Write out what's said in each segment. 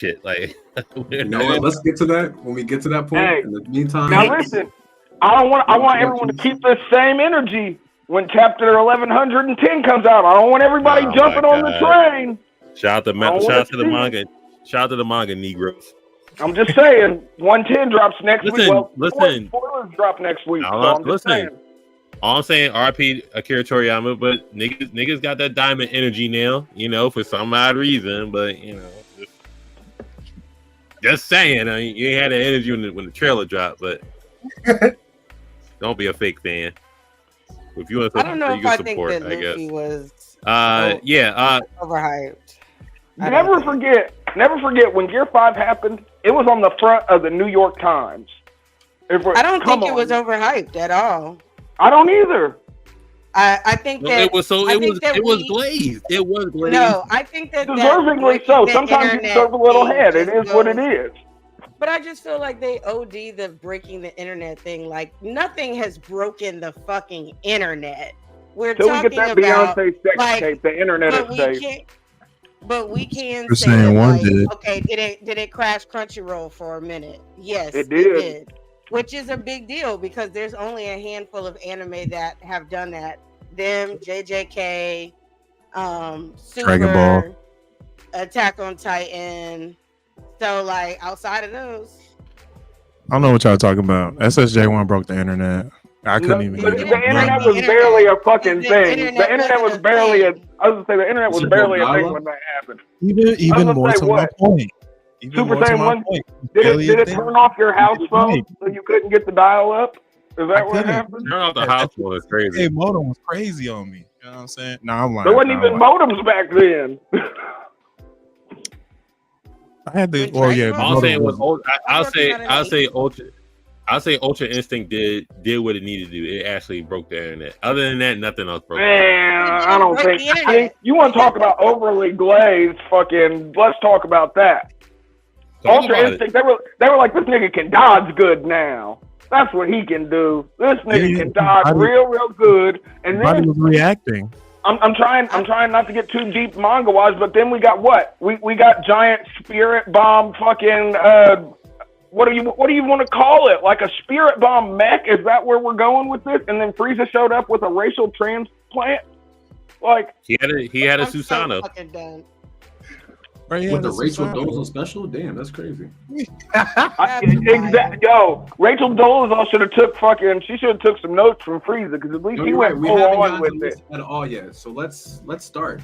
shit. Like, you know what? Let's get to that when we get to that point. Hey, in the meantime, now listen, I want everyone to keep this same energy when chapter 1110 comes out. I don't want everybody jumping on the train. Shout out to the manga. Shout out to the manga Negroes. I'm just saying, 110 drops next week. Well, listen. Spoilers drop next week. Listen. All I'm saying, RP Akira Toriyama, but niggas got that diamond energy now, you know, for some odd reason. But you know, just saying, I mean, you ain't had that energy when the trailer dropped. But don't be a fake fan. If you want to, I don't know if I think that Luffy was overhyped. Never forget when Gear 5 happened, it was on the front of the New York Times. I don't think it was overhyped at all. I don't either. I think that it was glazed. It was glazed. No, I think that deservingly so. Sometimes you deserve a little head. It is what it is. But I just feel like they OD the breaking the internet thing. Like nothing has broken the fucking internet. We're talking about Beyonce sex tape. The internet is safe. But we can You're say saying one like, did. okay, did it crash Crunchyroll for a minute? Yes, it did. Which is a big deal because there's only a handful of anime that have done that. Them, JJK, Super, Dragon Ball, Attack on Titan. So like outside of those, I don't know what y'all talking about. SSJ1 broke the internet. I couldn't even. The internet was barely a fucking thing. The internet was barely a. I was gonna say the internet was barely a thing when that happened. Even more to my point. Super Saiyan 1. Did it turn off your house phone so you couldn't get the dial up? Is that what happened? Turn off the house phone is crazy. Hey, modem was crazy on me. You know what I'm saying? No, I'm lying. There wasn't even modems back then. I had the. Well, yeah. I'll say it was. I'll say Ultra Instinct did what it needed to do. It actually broke the internet. Other than that, nothing else broke. Man, I don't think. You want to talk about overly glazed? Fucking. Let's talk about that. Ultra Instinct. They were like, this nigga can dodge good now. That's what he can do. This nigga can dodge real good. And then was reacting. I'm trying not to get too deep manga wise, but then we got what? We got giant spirit bomb fucking what do you want to call it? Like a spirit bomb mech? Is that where we're going with this? And then Frieza showed up with a racial transplant? Like he had a Susanoo. Right, with the Rachel Dolezal special? Damn, that's crazy. Yo, Rachel Dolezal should have took some notes from Frieza because at least he went full on with it. At all yet, so let's start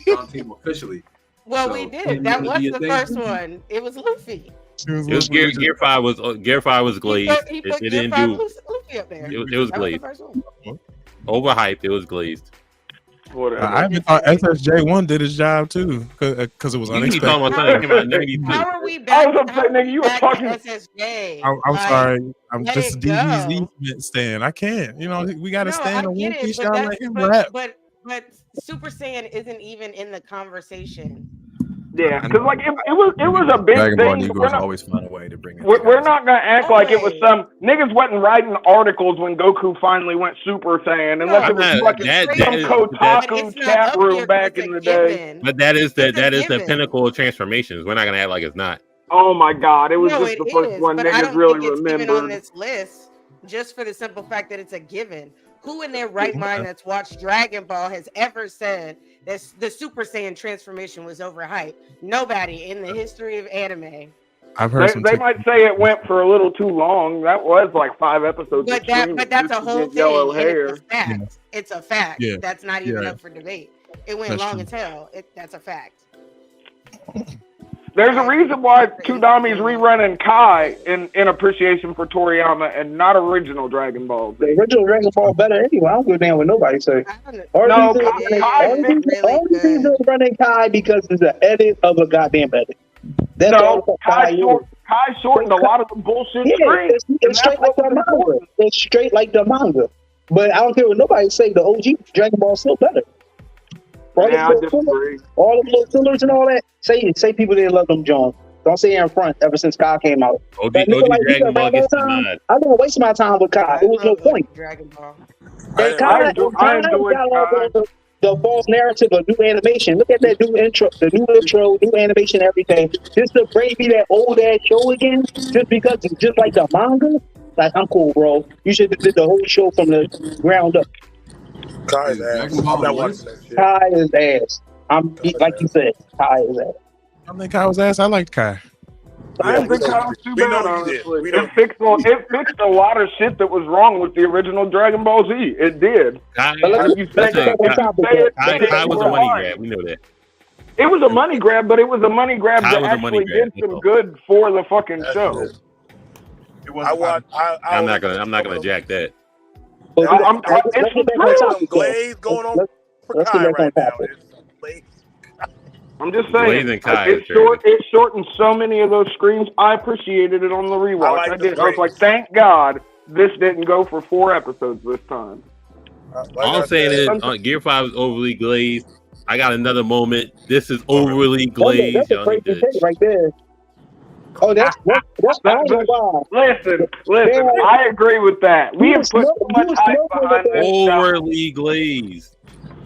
Roundtable officially. Well, we did. That was the first one. It was Luffy. It was Gear 5 was glazed. He put it Gear didn't 5 do. Luffy up there. It was glazed. Overhyped. It was glazed. I even thought SSJ1 did his job too, because it was unexpected. How are we back? I was upset, nigga. You was talking SSJ. I'm sorry. I'm just DBZ stand. I can't. You know, we got to stand on one piece. Y'all let him rap. But Super Saiyan isn't even in the conversation. Yeah, because like it was a big Dragon thing. Ball Negroes always find a way to bring it. We're not gonna act like it was some niggas wasn't writing articles when Goku finally went Super Saiyan, unless it was fucking some Kotaku chat room back in the day. But that is the pinnacle of transformations. We're not gonna act like it's not. Oh my God, it was just the first one niggas really remember. Even on this list, just for the simple fact that it's a given. Who in their right mind that's watched Dragon Ball has ever said that the Super Saiyan transformation was overhyped? Nobody in the history of anime. I've heard they might say it went for a little too long. That was like 5 episodes. But that's a whole thing. Yellow hair. It's a fact. Yeah. It's a fact. Yeah. That's not even up for debate. It went That's long true. as hell. That's a fact. There's a reason why Kudami's rerunning Kai in appreciation for Toriyama and not original Dragon Ball. The original Dragon Ball better anyway. I don't give a damn what nobody say. No, Kai is running Kai because it's an edit of a goddamn edit. Kai shortened a lot of the bullshit. Yeah, it's straight like the manga. It's straight like the manga. But I don't care what nobody say. The OG Dragon Ball is still better. All the little fillers and all that. Say people didn't love them Jones. Don't say it in front. Ever since Kai came out, OG Dragon Ball gets I didn't waste my time with Kai. It was no point. Dragon Ball. the false narrative of new animation. Look at that new intro, new animation, everything. Just to bring me that old ass show again, just because it's just like the manga. Like, I'm cool, bro. You should have did the whole show from the ground up. Kai's ass. I'm not watching that shit. Kai is ass. Like you said, Kai is ass. I think Kai was ass. I liked Kai. I didn't think Kai was too bad, honestly. It fixed a lot of shit that was wrong with the original Dragon Ball Z. It did. Kai was a money grab. We know that. It was a money grab, but it was a money grab that actually did some good for the fucking show. I'm not gonna jack that. It's Glazed going on for Kai right now. I'm just saying, it shortened so many of those screens. I appreciated it on the rewatch. I did. I was like, thank God this didn't go for 4 episodes this time. All I'm saying is, Gear 5 is overly glazed. I got another moment. This is overly glazed. That's a crazy thing right there. Oh, that's listen. I agree with that. We have put so much hype behind this. Overly glazed.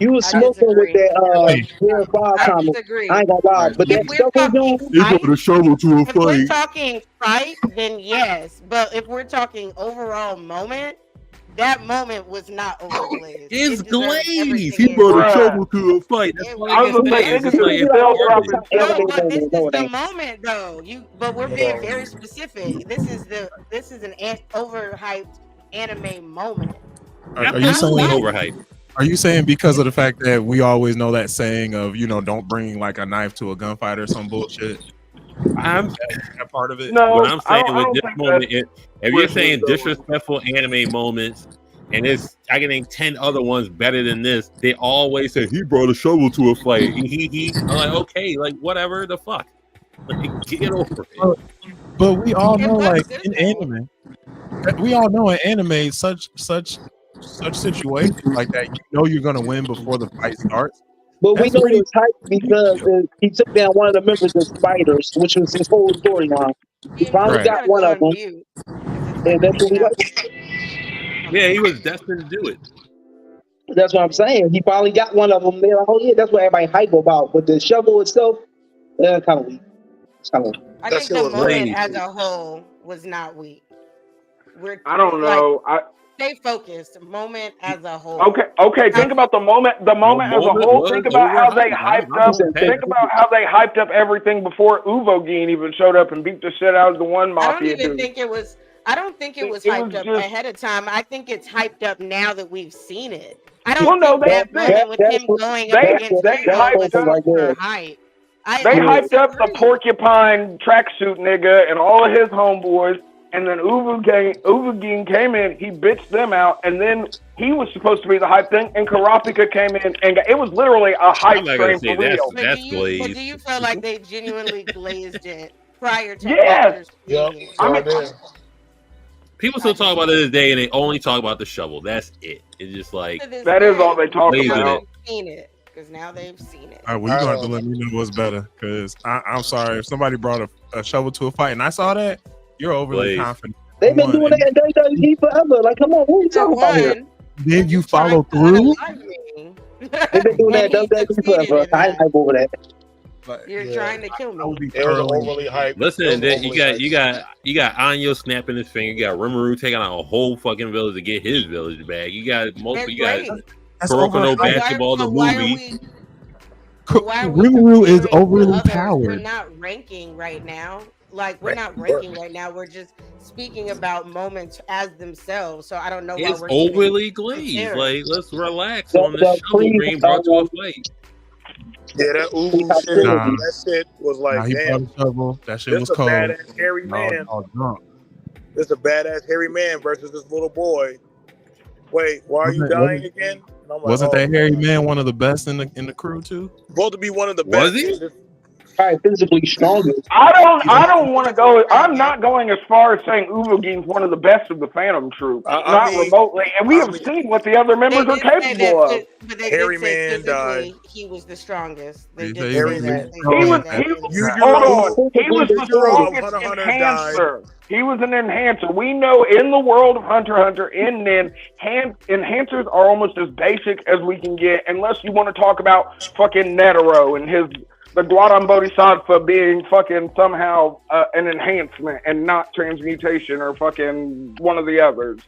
You was smoking with that Gear 5 comment. I ain't gonna lie, but that stuff was doing. You put a shovel to a If we're talking fight, then yes. But if we're talking overall moment, that moment was not overglazed. It's glazed. He brought a shovel to a fight. That's what I was saying. No, but this is the moment, though. But we're being very specific. This is an overhyped anime moment. Are you saying overhyped? Are you saying because of the fact that we always know that saying of, don't bring like a knife to a gunfight or some bullshit? I'm that part of it. No, what I'm saying with this moment, if you're saying disrespectful anime moments, and I can name 10 other ones better than this, they always say he brought a shovel to a fight. I'm like, okay, like whatever the fuck, like, get over it. But we all know, like in anime, such situations like that, you're gonna win before the fight starts. But we know it's hype because he took down one of the members of Spiders, which was his whole storyline. He finally got one of them, and that's what we like. Yeah, he was destined to do it. That's what I'm saying. He finally got one of them. They're like, oh yeah, that's what everybody hype about. But the shovel itself, kind of weak. It's kind of weak. I think the moment as a whole was not weak. I don't know. Stay focused. Moment as a whole. Okay. Think about the moment. The moment as a whole. Think about how they hyped up. Think about how they hyped up everything before Uvogin even showed up and beat the shit out of the one mafia dude. I don't think it was hyped up ahead of time. I think it's hyped up now that we've seen it. I don't think that moment with him going up against was hype. They hyped up the porcupine tracksuit nigga and all of his homeboys. And then Uvogin came in, he bitched them out, and then he was supposed to be the hype thing, and Karapika came in, and it was literally a hype train for real. But do you feel like they genuinely glazed it prior to? Yes. People still talk about it this day, and they only talk about the shovel. That's it. It's just like that is all they talk about. Seen it because now they've seen it. All right, well, you gonna have to let me know what's better, because I'm sorry if somebody brought a shovel to a fight and I saw that. You're overly confident. They've been doing that in WWE forever. Like, come on, what are you talking about here? Then you follow through? They've been doing that WWE forever. I ain't hype over that. You're trying to kill me. It was overly hyped. Listen, then you got Anyo snapping his finger. You got Rimuru taking out a whole fucking village to get his village back. You got Kuroko no Basketball, the movie. Rimuru is overly powered. We're not ranking right now. Like, we're not ranking right now. We're just speaking about moments as themselves. So I don't know why we're overly glazed. Like, let's relax on this show being brought to a fight. Yeah, that Ubu shit, that shit was like, damn. That shit was cold. Badass hairy man. This is a badass hairy man versus this little boy. Wait, why are you dying again? Wasn't that hairy man one of the best in the crew too? Supposed to be one of the best. Was he? Physically stronger. I don't want to go. I'm not going as far as saying Uvogin's one of the best of the Phantom Troop, not remotely. And we have seen what the other members are capable of. But they Harry Man died. He was the strongest. They did He was the strongest in cancer. He was an enhancer. We know in the world of Hunter x Hunter, in Nin, enhancers are almost as basic as we can get, unless you want to talk about fucking Netero and the Guadam Bodhisattva being fucking somehow an enhancement and not transmutation or fucking one of the others.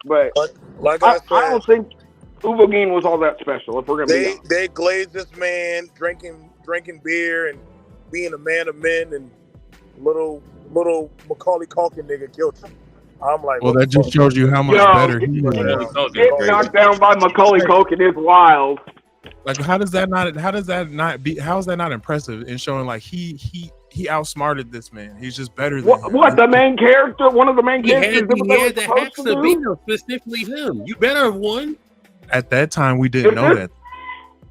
But like I said, I don't think Uvogin was all that special. If we're gonna be honest. They glazed this man drinking beer and being a man of men, and little Macaulay Culkin nigga killed him. I'm like, well, that just shows you how much better he is. Getting knocked down by Macaulay Culkin is wild. Like, how is that not impressive in showing like he outsmarted this man? He's just better than him. What the main character? One of the main characters. He had the hacks to beat him, specifically him. You better have won. At that time, we didn't know that.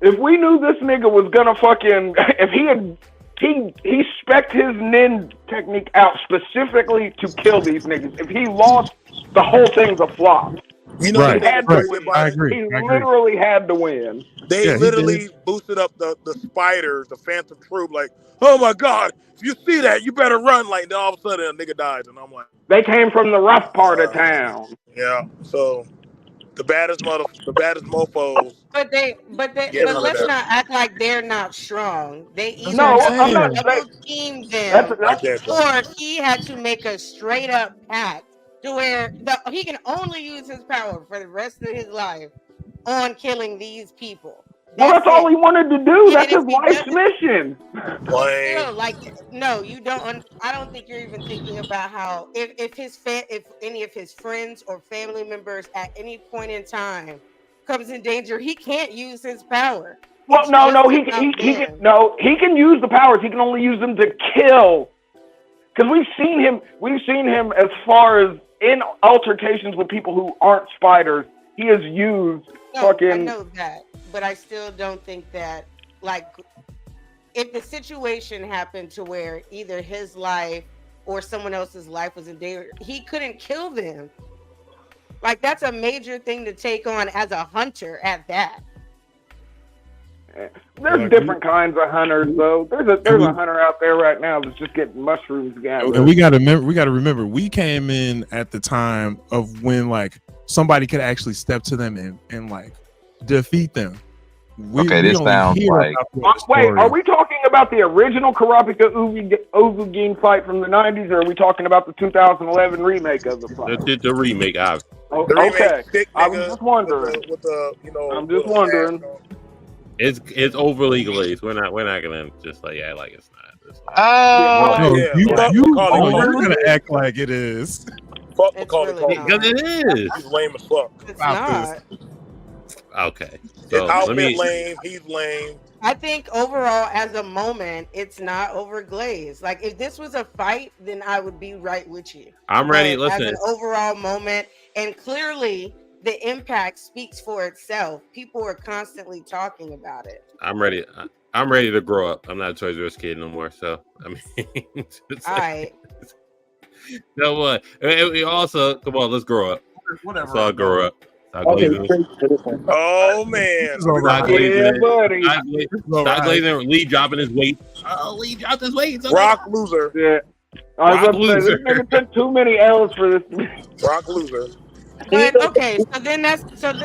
If we knew this nigga was gonna fucking, if he spec'd his nin technique out specifically to kill these niggas. If he lost, the whole thing's a flop. You know, he had to win. I agree. He literally had to win. They literally boosted up the spiders, the Phantom Troop. Like, oh my god, if you see that, you better run. Like, then all of a sudden a nigga dies, and I'm like, they came from the rough part of town. Yeah, so the baddest mofos. But let's not act like they're not strong. They either double team them, or he had to make a straight up pact to where he can only use his power for the rest of his life on killing these people. That's all he wanted to do. That's his life's mission. Still, like, no, you don't. I don't think you're even thinking about how if any of his friends or family members at any point in time comes in danger, he can't use his power. Well, he can use the powers. He can only use them to kill. Because we've seen him as far as in altercations with people who aren't spiders. He has used fucking. I know that, but I still don't think that, like, if the situation happened to where either his life or someone else's life was in danger, he couldn't kill them. Like, that's a major thing to take on as a hunter at that. There's different kinds of hunters, though. There's a hunter out there right now that's just getting mushrooms gathered. And we got to remember, we came in at the time of when like somebody could actually step to them and like defeat them. This sounds like. Wait, are we talking about the original Karapika Uvogin fight from the 90s, or are we talking about the 2011 remake of the fight? The remake, obviously. Okay, I was just wondering. I'm just wondering. It's overly glazed. We're not gonna just like act like it's not. You're gonna act like it is. Fuck Macaulay Culkin. Because it is. He's lame as fuck. It's not. Okay. So lame. He's lame. I think overall, as a moment, it's not overglazed. Like, if this was a fight, then I would be right with you. I'm ready. Listen. As an overall moment, and clearly the impact speaks for itself. People are constantly talking about it. I'm ready. I'm ready to grow up. I'm not a Toys R Us kid no more. So I mean, all right. No what? We also come on. Let's grow up. Whatever. Let's all grow up. Oh man! Stop glazing. Lee dropping his weight. Oh, Lee dropped his weight. Rock loser. Yeah. I was going to say, this nigga took too many L's for this. Rock loser. But okay, so then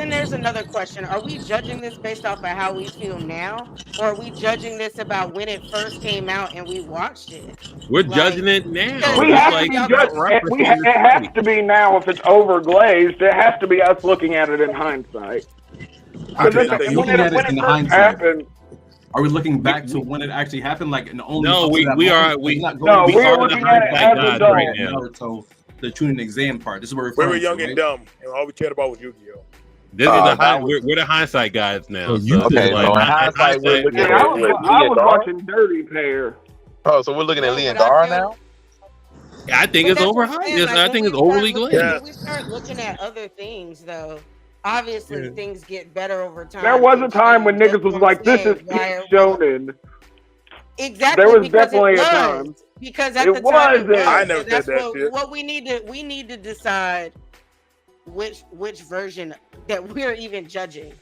there's another question. Are we judging this based off of how we feel now, or are we judging this about when it first came out and we watched it? We're judging it now. We have to be it has to be now if it's overglazed. It has to be us looking at it in hindsight. Looking at it in hindsight. Are we looking back to when it actually happened? Like, we are looking at it as adults right now. So the tuning exam part. This is where we were young and dumb, and all we cared about was Yu-Gi-Oh. This is we're the hindsight guys now. I was watching Dirty Pair. Oh, so we're looking at Lee and Dara now? I think it's overhyped. I think it's overly glazed. When we start looking at other things, though, obviously things get better over time. There was a time when niggas was like, "This is peak shonen." Exactly. There was definitely a time. Because at the time, I never said that shit. What we need to decide which version that we're even judging.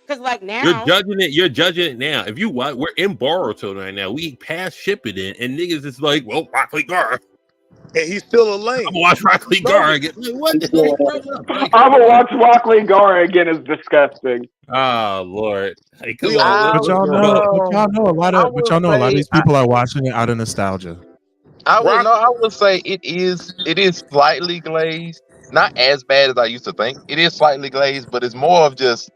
Because like now you're judging it now. If you what, we're in Boruto right now. We past ship it in, and niggas is like, well, Rock Lee Gar. And he's still a lame. I'm gonna watch Rock Lee Gar again. What the hell? I'm gonna watch Rock Lee Gar again. Is disgusting. Oh Lord! Hey, come on. But y'all know a lot of these people are watching it out of nostalgia. I would say it is slightly glazed. Not as bad as I used to think. It is slightly glazed, but it's more of just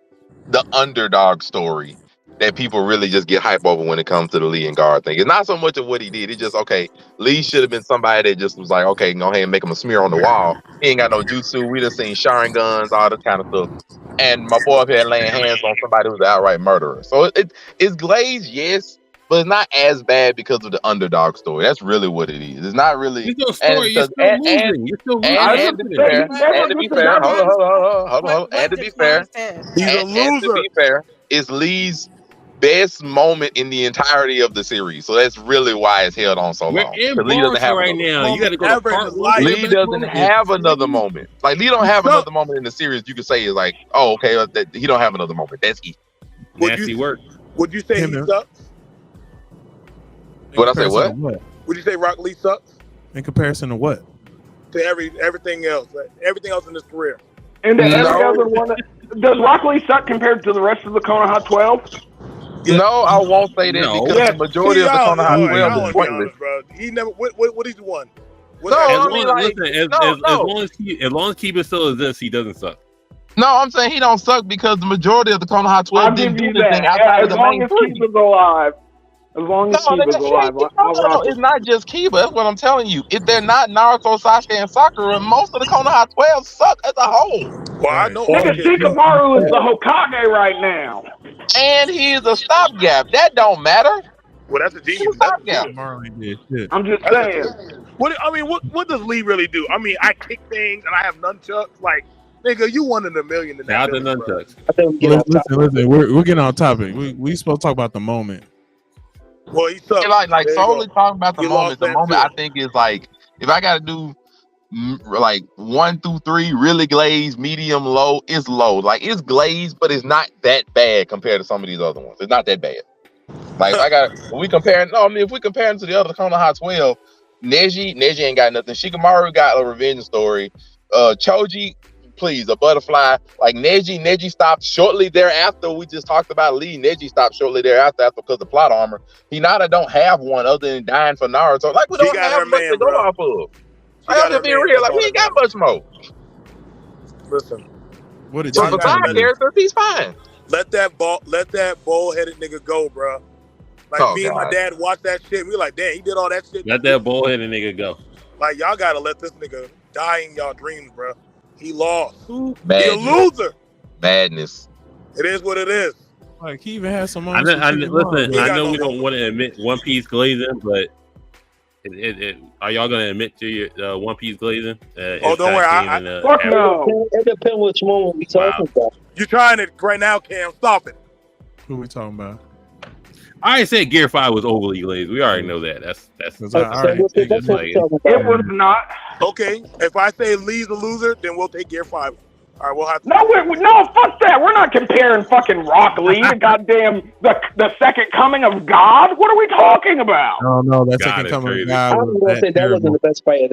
the underdog story that people really just get hype over when it comes to the Lee and Gar thing. It's not so much of what he did. It's just, okay, Lee should have been somebody that just was like, okay, go ahead and make him a smear on the wall. He ain't got no jutsu. We just seen Sharingans, all this kind of stuff. And my boy up here laying hands on somebody who's an outright murderer. So it's glazed, yes, but it's not as bad because of the underdog story. That's really what it is. It's not really. It's no story. You're still losing. You're still losing. And to be fair, hold on. And to be fair, he's a loser. And to be fair, it's Lee's best moment in the entirety of the series. So that's really why it's held on so long. Lee doesn't have right now. You got to go to Lee doesn't have another moment. Like Lee don't have another moment in the series. You could say is like, oh, okay, he don't have another moment. That's easy. Nasty work. Would you say he sucks? Would I say what? Would you say Rock Lee sucks? In comparison to what? To everything else. Like, everything else in his career. And every other one. Does Rock Lee suck compared to the rest of the Konoha 12? No, I won't say that because the majority of the Konoha 12 is pointless. Bro. He never. What he's won? As long as Kiba still exists, he doesn't suck. No, I'm saying he don't suck because the majority of the Konoha 12 didn't do anything outside of the main three. Kiba's alive. As long as Kiba's alive. It's not just Kiba. That's what I'm telling you. If they're not Naruto, Sasuke, and Sakura, most of the Konoha 12 suck as a whole. Well, I know. Nigga, Shikamaru is the Hokage right now. And he is a stopgap. That don't matter. Well, that's a genius. I'm just saying. What does Lee really do? I mean, I kick things and I have nunchucks. Like, nigga, you 1 in a million in that. Not the nunchucks. Listen. We're getting on topic. We supposed to talk about the moment. Well, he sucks. Like solely talking about the moment. The moment I think is like, if I got to do like 1 through 3, really glazed, medium, low, it's low. Like it's glazed, but it's not that bad compared to some of these other ones. It's not that bad. Like if we compare them to the other Konoha 12, Neji ain't got nothing. Shikamaru got a revenge story. Choji, please, a butterfly. Like Neji stopped shortly thereafter. We just talked about Lee. Neji stopped shortly thereafter because of plot armor. Hinata don't have one other than dying for Naruto. Like we don't have much to go off of. I'm just being real. Like we ain't got much more. Listen. So for side characters, he's fine. Let that bald-headed nigga go, bro. Like me and my dad watched that shit. We were like, damn, he did all that shit. Let that bald-headed nigga go. Like y'all gotta let this nigga die in y'all dreams, bro. He lost. Madness. He a loser. Madness. It is what it is. Like he even has some. I know we don't want to admit One Piece glazing, but are y'all gonna admit to your One Piece glazing? Don't worry. Fuck no. It depends which one we talking about. You're trying it right now, Cam. Stop it. Who we talking about? I already said Gear 5 was overly glazed. We already know that. That's it was not. Okay, if I say Lee's a loser, then we'll take Gear 5. All right, we'll have to. No, fuck that. We're not comparing fucking Rock Lee to goddamn the second coming of God. What are we talking about? No, that second coming of God. I was gonna say that wasn't the best fight of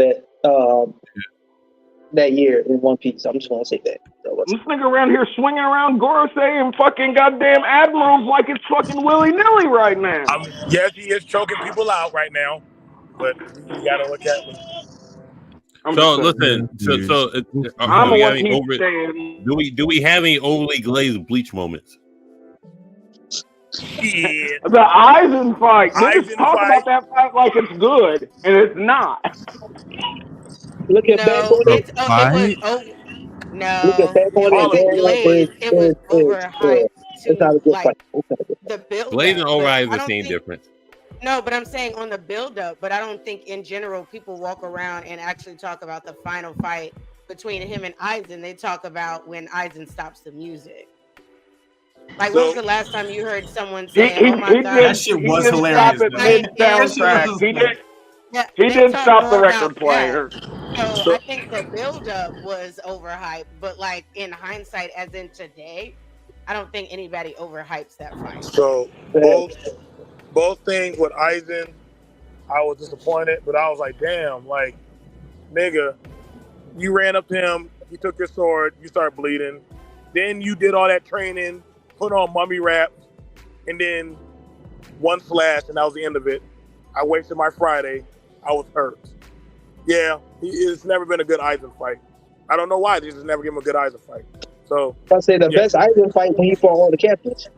that year in One Piece. I'm just gonna say that. This nigga around here swinging around Gorosei and fucking goddamn admirals like it's fucking willy-nilly right now. Yes, he is choking people out right now, but you gotta look at it. Do we have any overly glazed Bleach moments? Yeah. The Aizen fight. Niggas talk about that fight like it's good, and it's not. Look at that. It was overhyped. The build. Blaze and overhyped is the same difference. No, but I'm saying on the build-up, but I don't think in general people walk around and actually talk about the final fight between him and Aizen. They talk about when Aizen stops the music. Like, when was the last time you heard someone say, "Oh my god, that shit was hilarious"? He didn't stop the record player. So I think the build-up was overhyped, but like in hindsight, as in today, I don't think anybody overhypes that fight. So both things with Aizen, I was disappointed, but I was like, damn, like nigga, you ran up to him, he took your sword, you started bleeding. Then you did all that training, put on mummy wrap, and then one slash, and that was the end of it. I wasted my Friday. I was hurt. Yeah, it's never been a good Aizen fight. I don't know why. They just never give him a good Aizen fight. So I say the best Aizen fight when he fought all the captains.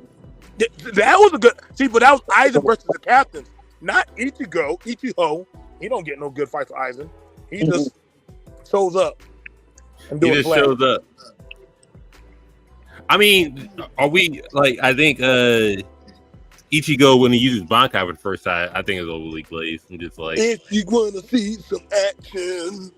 That was a good. See, but that was Aizen versus the captains, not Ichigo. Ichigo, he don't get no good fights with Aizen. He just shows up and do it. Shows up. I mean, are we like? I think Ichigo, when he uses Bankai for the first time, I think is overly glazed. I'm just like, if you want to see some action,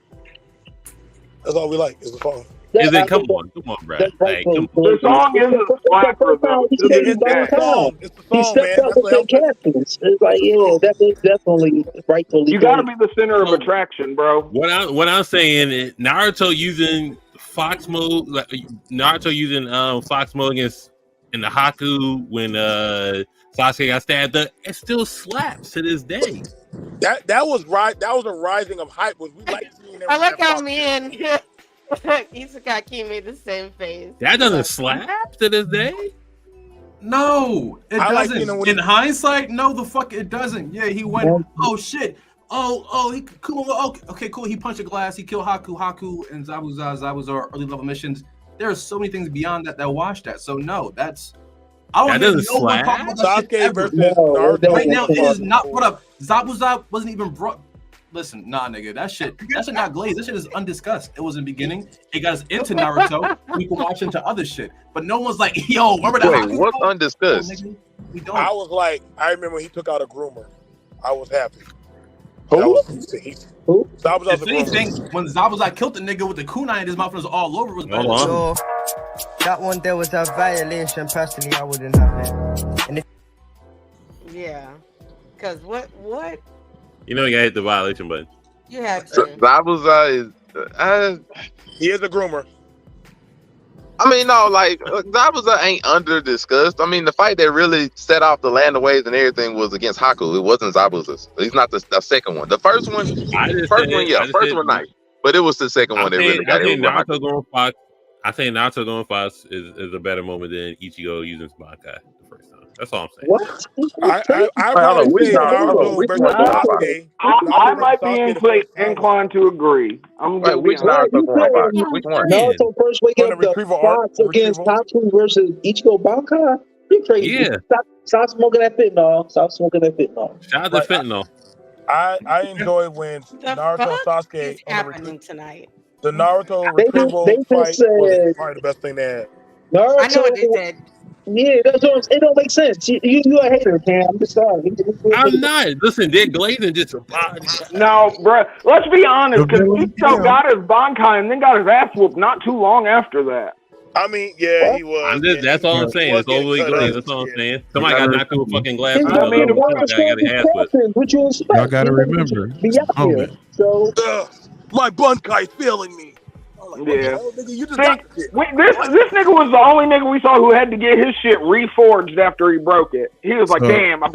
that's all we like. Is the song. Is it? Come on, bro. Like, the song isn't a slapper though. It's the song, he stepped up with the captains. It's like, yeah, that is definitely rightfully. You got to be the center of attraction, bro. What I'm saying, Naruto using Fox mode, like Naruto using Fox mode against in the Haku when Sasuke got stabbed up, it still slaps to this day. That was right. That was a rising of hype. Was we like seeing I like how me and Isakaki made the same face. That doesn't slap to this day. No, it doesn't. In hindsight, no, the fuck it doesn't. Yeah, he went. Oh shit. Oh, he cool. Okay, cool. He punched a glass. He killed Haku, and Zabuza early level missions. There are so many things beyond that wash that. So no, that's. I don't even know what talking about that versus Naruto. Right now, it is not brought up. Zabuza wasn't even brought. Listen, nah, nigga, that shit not glazed. That shit is undiscussed. It was in the beginning. It got us into Naruto. We can watch into other shit, but no one's like, yo, remember that? Wait, what's undiscussed? We don't. I was like, I remember when he took out a groomer. I was happy. Who? Zabuza. If anything, when Zabuza killed the nigga with the kunai in his mouth and it was all over, it was better. So, that one there was a violation. Personally, I wouldn't have it. And yeah, because what? You know, you gotta hit the violation button. You have to. Zabuza is. He is a groomer. I mean, no, like Zabuza ain't under discussed. I mean, the fight that really set off the land of waves and everything was against Haku. It wasn't Zabuza's. He's not the second one. The first one, first one, nice. But it was the second one that really got it. Naruto going Fox. I think Naruto going Fox is a better moment than Ichigo using Bankai the first time. That's all I'm saying. What? I might be inclined to agree. I'm going to be Which one? Naruto first waking up the Fox against Haku versus Ichigo Bankai? You crazy? Yeah. Stop smoking that fentanyl. Shout out to fentanyl. I enjoy when Naruto and Sasuke happening tonight. The Naruto retrieval fight was probably the best thing they had. Naruto, I know what they said. Yeah, it don't make sense. You a hater, Cam. I'm sorry. I'm not. Listen, they're glazing just a body. No, bro. Let's be honest, because Ichigo got his Bankai and then got his ass whooped not too long after that. I mean, yeah, he was. That's all I'm saying. It's overly glazed. That's all I'm saying. Somebody got knocked through a fucking glass. I mean, what you expect? Y'all gotta remember. Be out here. So my Bankai failing me. Yeah. This nigga was the only nigga we saw who had to get his shit reforged after he broke it. He was like, damn, I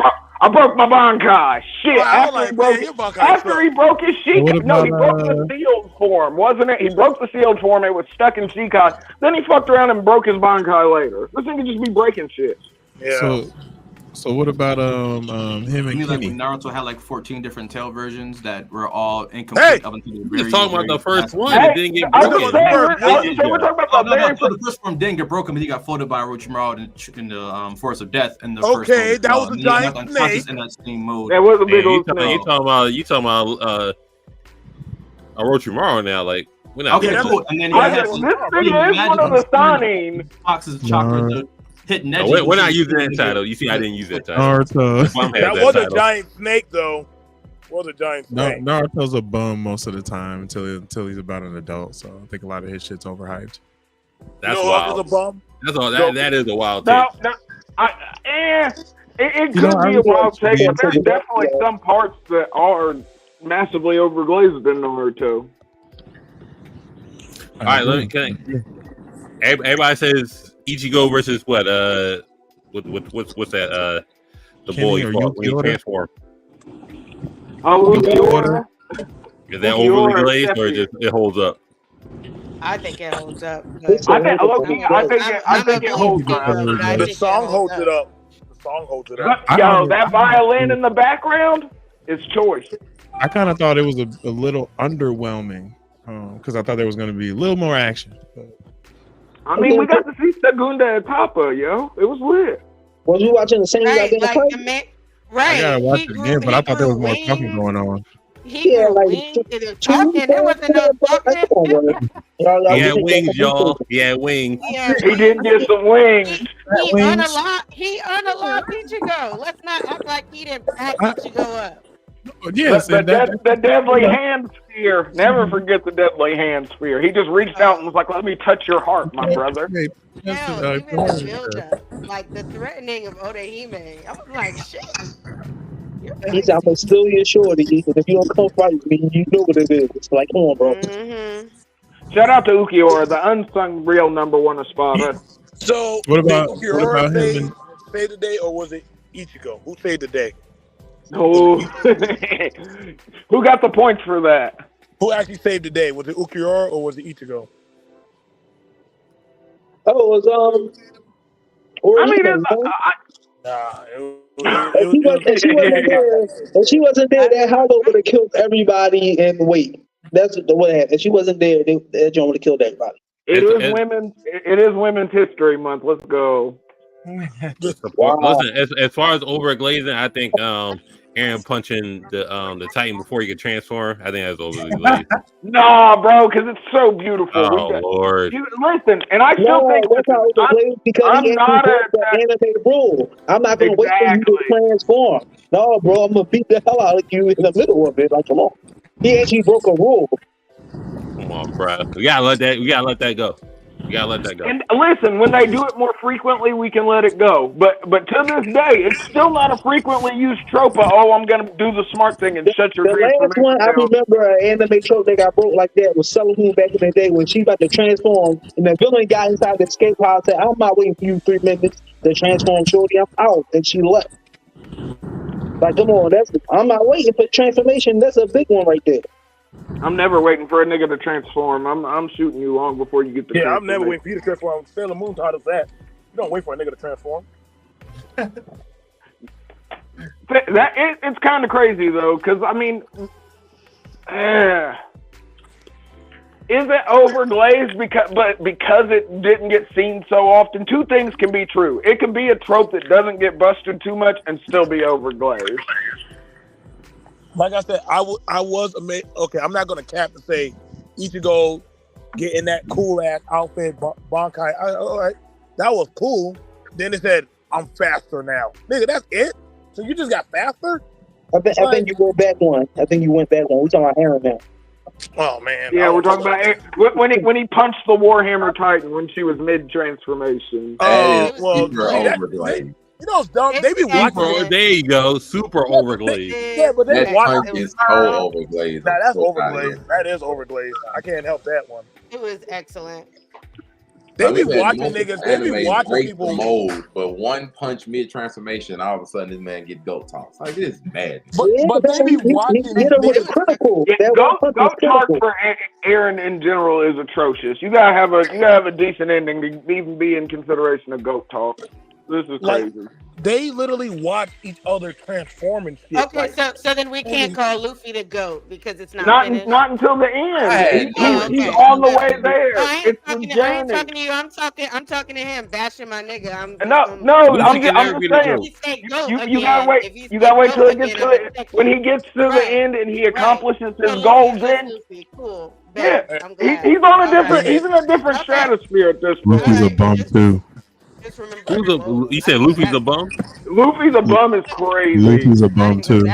broke my Bankai. Shit. After he broke his Shikai. No, he broke the sealed form, wasn't it? He broke the sealed form. It was stuck in Shikai. Then he fucked around and broke his Bankai later. This nigga just be breaking shit. Yeah. So what about him and Kenny? Like when Naruto had like 14 different tail versions that were all incomplete up until the very. We're talking about the first one. It didn't get broken. We're talking about the first one didn't get broken, but he got floated by Orochimaru in the Forest of Death. In the first one, that was a giant snake in that same mode. That was a big old snake. You talking about Orochimaru now? Like we're not. Okay, cool. And then this nigga is one of the signing. Fox's chocolate. No, we're not using that title. You see, I didn't use that title. That was a giant snake, though. Was a giant snake. Naruto's a bum most of the time until he's about an adult. So I think a lot of his shit's overhyped. That's wild. A bum? That's all. That is a wild take. It could be a wild take, but there's definitely some parts that are massively overglazed in Naruto. All right, everybody says Ichigo versus what? What's that? The boy you fought when he transformed. Is that overly glazed or just it holds up? I think it holds up. I think it holds up. The song holds it up. The song holds it up. Yo, that violin in the background is choice. I kind of thought it was a little underwhelming because I thought there was going to be a little more action. I mean, we got to see Segunda Etapa, yo. It was lit. Was you watching the same right, goddamn like fight? I gotta watch it again, but I thought there was more talking going on. He wings and it talking. There wasn't no talking. He had wings, y'all. He had wings. He didn't get some wings. He unalocked Ichigo. Let's not act like he didn't back Ichigo up. Yes, the deadly hand sphere. Never forget the deadly hand sphere. He just reached out and was like, "Let me touch your heart, my brother." Hell, even the build-up, like the threatening of Odahime, I was like, "Shit." He's I'm gonna steal your shorty. If you don't come fight me, you know what it is. It's like, come on, bro. Mm-hmm. Shout out to Ukiura, the unsung real number 1 Espada. So what about him? Saved the day, or was it Ichigo? Who saved the day? Oh, who got the points for that? Who actually saved the day? Was it Ukiura or was it Ichigo? Oh, it was If she wasn't there, that Hollow would have killed everybody in weight. That's the way. If she wasn't there, that John would have killed everybody. It is Women's History Month. Let's go. Wow. Listen, as far as overglazing, I think Aaron punching the Titan before he could transform, I think that's overly glazed. Nah, bro, because it's so beautiful. Oh Lord! Listen, and I still think that's how overglazed because he broke the animated rule. I'm not gonna wait for you to transform. No, bro, I'm gonna beat the hell out of you in the middle of it. Like, come on, he actually broke a rule. Come on, bro. We gotta let that go. You gotta let that go. And listen, when they do it more frequently, we can let it go. But to this day, it's still not a frequently used trope of, oh, I'm gonna do the smart thing and shut your transformation last one, down. I remember an anime trope that got broke like that was Sailor Moon back in the day when she about to transform and the villain got inside the escape pod and said, I'm not waiting for you 3 minutes to transform, shorty, I'm out. And she left. Like, come on, I'm not waiting for transformation. That's a big one right there. I'm never waiting for a nigga to transform. I'm shooting you long before you get the I'm never waiting for you to transform. Sailor Moon taught us that. You don't wait for a nigga to transform. It's kind of crazy though, because I mean, is it overglazed because it didn't get seen so often? 2 things can be true. It can be a trope that doesn't get busted too much and still be overglazed. Like I said, I was amazed. Okay, I'm not gonna cap and say Ichigo getting that cool ass outfit, Bankai. All right, that was cool. Then it said, "I'm faster now." Nigga, that's it. So you just got faster? I think you went back one. I think you went back one. We're talking about Aaron now. Oh man. Yeah, we're talking about when he punched the Warhammer Titan when she was mid transformation. Oh, well, you know, it's dumb. They be watching. There you go, super overglazed. Yeah, but they watch it. It's so overglazed. Nah, that's overglazed. That is overglazed. I can't help that one. It was excellent. They be watching niggas. They be watching people mold, but 1 punch mid transformation, all of a sudden this man get goat tossed. Like, this is mad. But they be watching. Goat talk for Aaron in general is atrocious. You gotta have a decent ending to even be in consideration of goat talk. This is crazy. Like, they literally watch each other transform and shit. Okay, so then we can't call Luffy the GOAT because it's not until the end. He's on the way there. It's the journey. I ain't talking to you. I'm talking to him, bashing my nigga. I'm just saying. You gotta wait. You gotta wait till it gets to it. When he gets to the end and he accomplishes his goals, then cool. Yeah, he's on a different. He's in a different stratosphere at this point. Luffy's a bum too. You said Luffy's a bum? Luffy's a bum is crazy. Luffy's a bum too.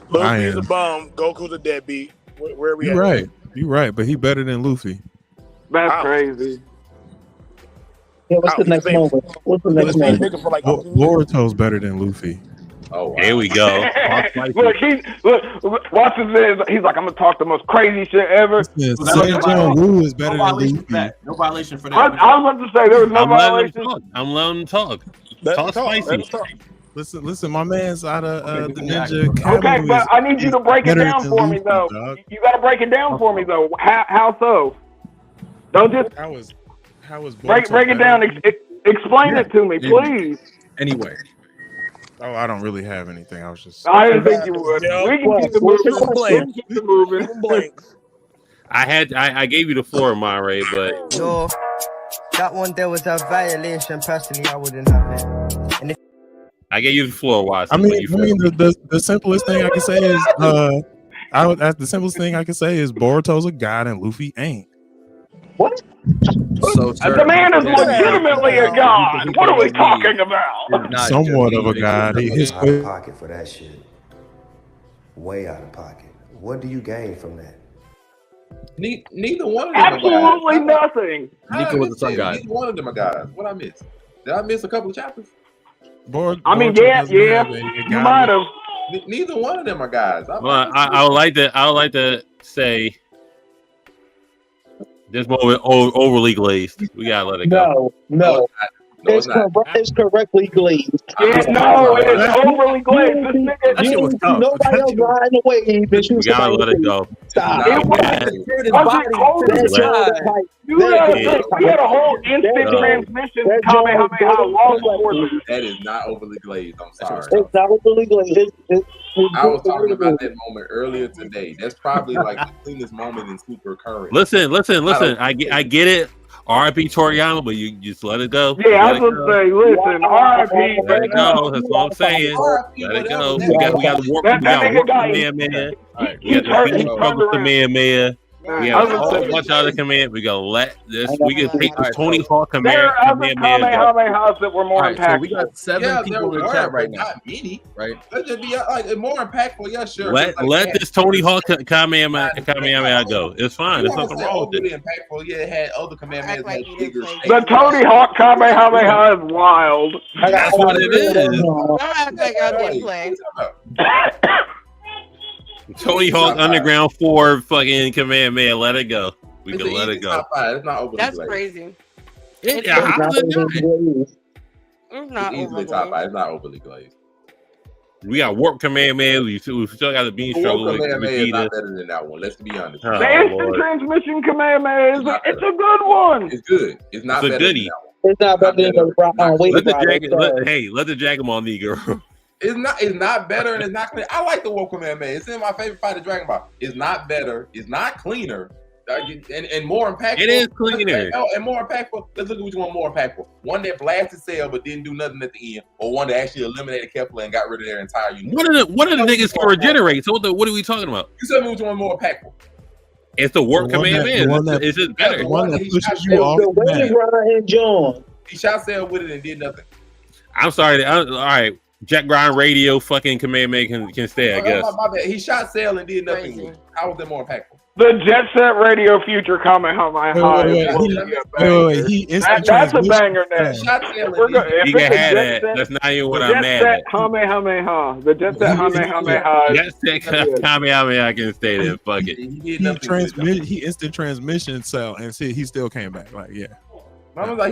Luffy's a bum. Goku's a deadbeat. Where are we at? You're right, but he better than Luffy. That's crazy. Yeah, what's the next moment? Boruto's better than Luffy. Oh, wow. Here we go. look, watch this. He's like, I'm gonna talk the most crazy shit ever. Wu is better than Luffy. No violation for that. I was about to say there was no violation. I'm letting him talk. Talk spicy. Listen, my man's out of the Ninja Academy. Okay, but I need you to break it down for me, though. You got to break it down for me, though. How so? Don't just how was break it down. Explain it to me, please. Anyway. Oh, I don't really have anything. I was just. I didn't think you would. We can keep it moving. I gave you the floor, Monterey, but no, that one there was a violation. Personally, I wouldn't have it. And I gave you the floor, Watson. I mean, the simplest thing I can say is, the simplest thing I can say is Boruto's a god and Luffy ain't. What? So the man is legitimately a god. What are we talking about? Somewhat of a god. He's out of pocket for that shit. Way out of pocket. What do you gain from that? Neither one of them. Absolutely nothing. Nico was the sun god. Neither one of them are guys. What I missed? Did I miss a couple of chapters? I mean, yeah, you might have. Neither one of them are guys. I would like to say this moment overly glazed. We gotta let it go. No. It's correctly glazed. Yeah, no, it is overly glazed. That shit was tough. Nobody else riding the wave. We gotta let it go. Stop. We had a whole instant transmission Kamehameha long before this. That is not overly glazed. I'm sorry. It's not overly glazed. I was talking about that moment earlier today. That's probably like the cleanest moment in Super Current. Listen. I get it. R.I.P. Toriyama, but you just let it go. Yeah, I was gonna say, listen, R.I.P. Let it go. That's what I'm saying. Let it go. We got to work. We got to work Kamehameha. We got to struggle Kamehameha. We have a whole bunch of other commands. We gonna let this. We can take the Tony Hawk command. There are other Kamehamehas that were more impactful. So we got 7 people in chat right now. Not many, right? Let's just be like more impactful. Yeah, sure. Let this Tony Hawk Kamehameha go. It's fine. There's nothing wrong with it. Impactful. Yeah, it had other Kamehamehas like bigger. The Tony Hawk Kamehameha is wild. That's what it is. Don't act like I didn't play. Tony Hawk Underground 4 fucking Kamehameha. Let it go. We can let it go. It's not overly That's glazed. crazy. It's not easily top 5. It's not overly glazed. We got Warp Kamehameha. We still got the Bean Struggle. Warp Kamehameha is not better than that one. Let's be honest. The instant transmission Kamehameha it's a good one. It's good. It's not better than that one. It's not better than the let the Dragon Ball Negro. It's not better and it's not clean. I like the Warp Kamehameha. It's in my favorite fight of Dragon Ball. It's not better. It's not cleaner. And more impactful. It is cleaner. And more impactful. Let's look at which one more impactful. One that blasted Cell but didn't do nothing at the end, or one that actually eliminated Kepler and got rid of their entire unit. One of the niggas can regenerate. So what are we talking about? You said which one more impactful? It's the Warp Kamehameha. It's just better. The one that pushes you off the map. He shot Cell with it and did nothing. I'm sorry. All right. Jack Grind Radio fucking Kamehameha can stay, I guess. My bad. He shot Cell and did nothing. How was that more impactful? The Jet Set Radio Future Kamehameha. That's a banger now. He can have that. That's not even what I'm mad at. Kamehameha. The Jet Set Kamehameha. Jet Set Kamehameha can stay there. Fuck it. He instant transmission Cell and see he still came back. Like, yeah.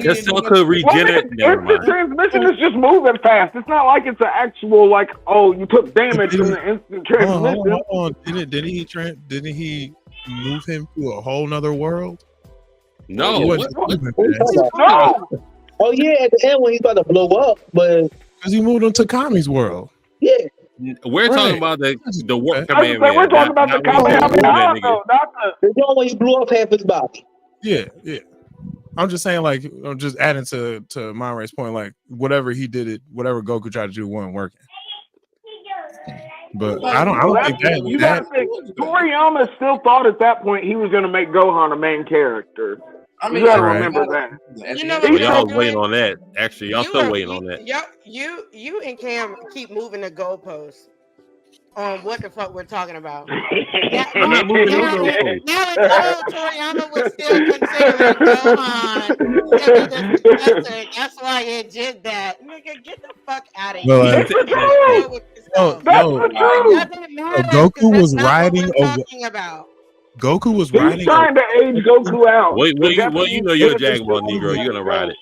Just Cell could regenerate. Instant transmission is just moving fast. It's not like it's an actual like, oh, you took damage from the instant transmission. Hold on. Didn't he move him to a whole nother world? No. No. Oh yeah, at the end when he's about to blow up, but because he moved him to Kami's world. Yeah. We're talking about the Warp Kamehameha. We're talking about the Kamehameha. The one when he blew off half his body. Yeah. I'm just saying, like, I'm just adding to Monray's point, like, whatever Goku tried to do wasn't working. But I don't think that. You gotta think, Toriyama still thought at that point he was going to make Gohan a main character. I mean, you gotta remember that. Y'all waiting on that. Actually, y'all still waiting on that. You and Cam keep moving the goalposts on what the fuck we're talking about. I'm not moving the goalposts. Now Toriyama was still considering Gohan. That's why he did that. Nigga, get the fuck out of here. Goku was riding over. Goku was riding. He's trying to age Goku out. Well, you know you're a Dragon Ball Negro. You're gonna ride it.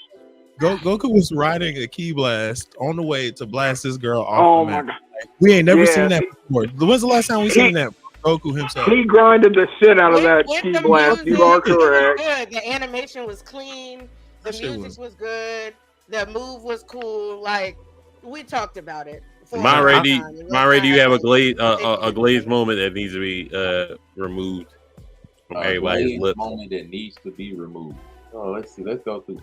Goku was riding a ki blast on the way to blast this girl off. Oh the my map. god! We ain't never seen that before. When's the last time we seen that? Goku himself. He grinded the shit out of that with ki the blast. music, You are it was correct. good. The animation was clean. The music was good. The move was cool. Like we talked about it. Monterey, do you have a glazed moment that needs to be removed from everybody's lips? Moment that needs to be removed. Oh, let's see. Let's go through.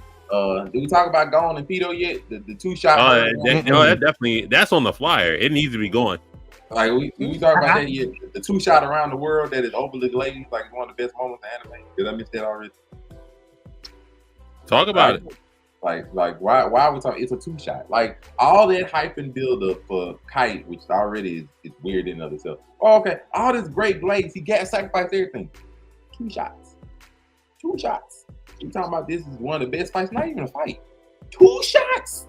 Did we talk about Gone and Pito yet? The 2-shot. That definitely that's on the flyer. It needs to be going. Like we talk about that yet? The 2-shot around the world that is overly glazed, like one of the best moments in anime. Did I miss that already? Talk about it. Like why are we talking? It's a 2-shot. Like all that hype and build up for Kite, which already is weird in and of itself. Oh, okay, all this great glaze, he got sacrificed everything. 2 shots. 2 shots. We talking about this is one of the best fights, not even a fight. 2 shots.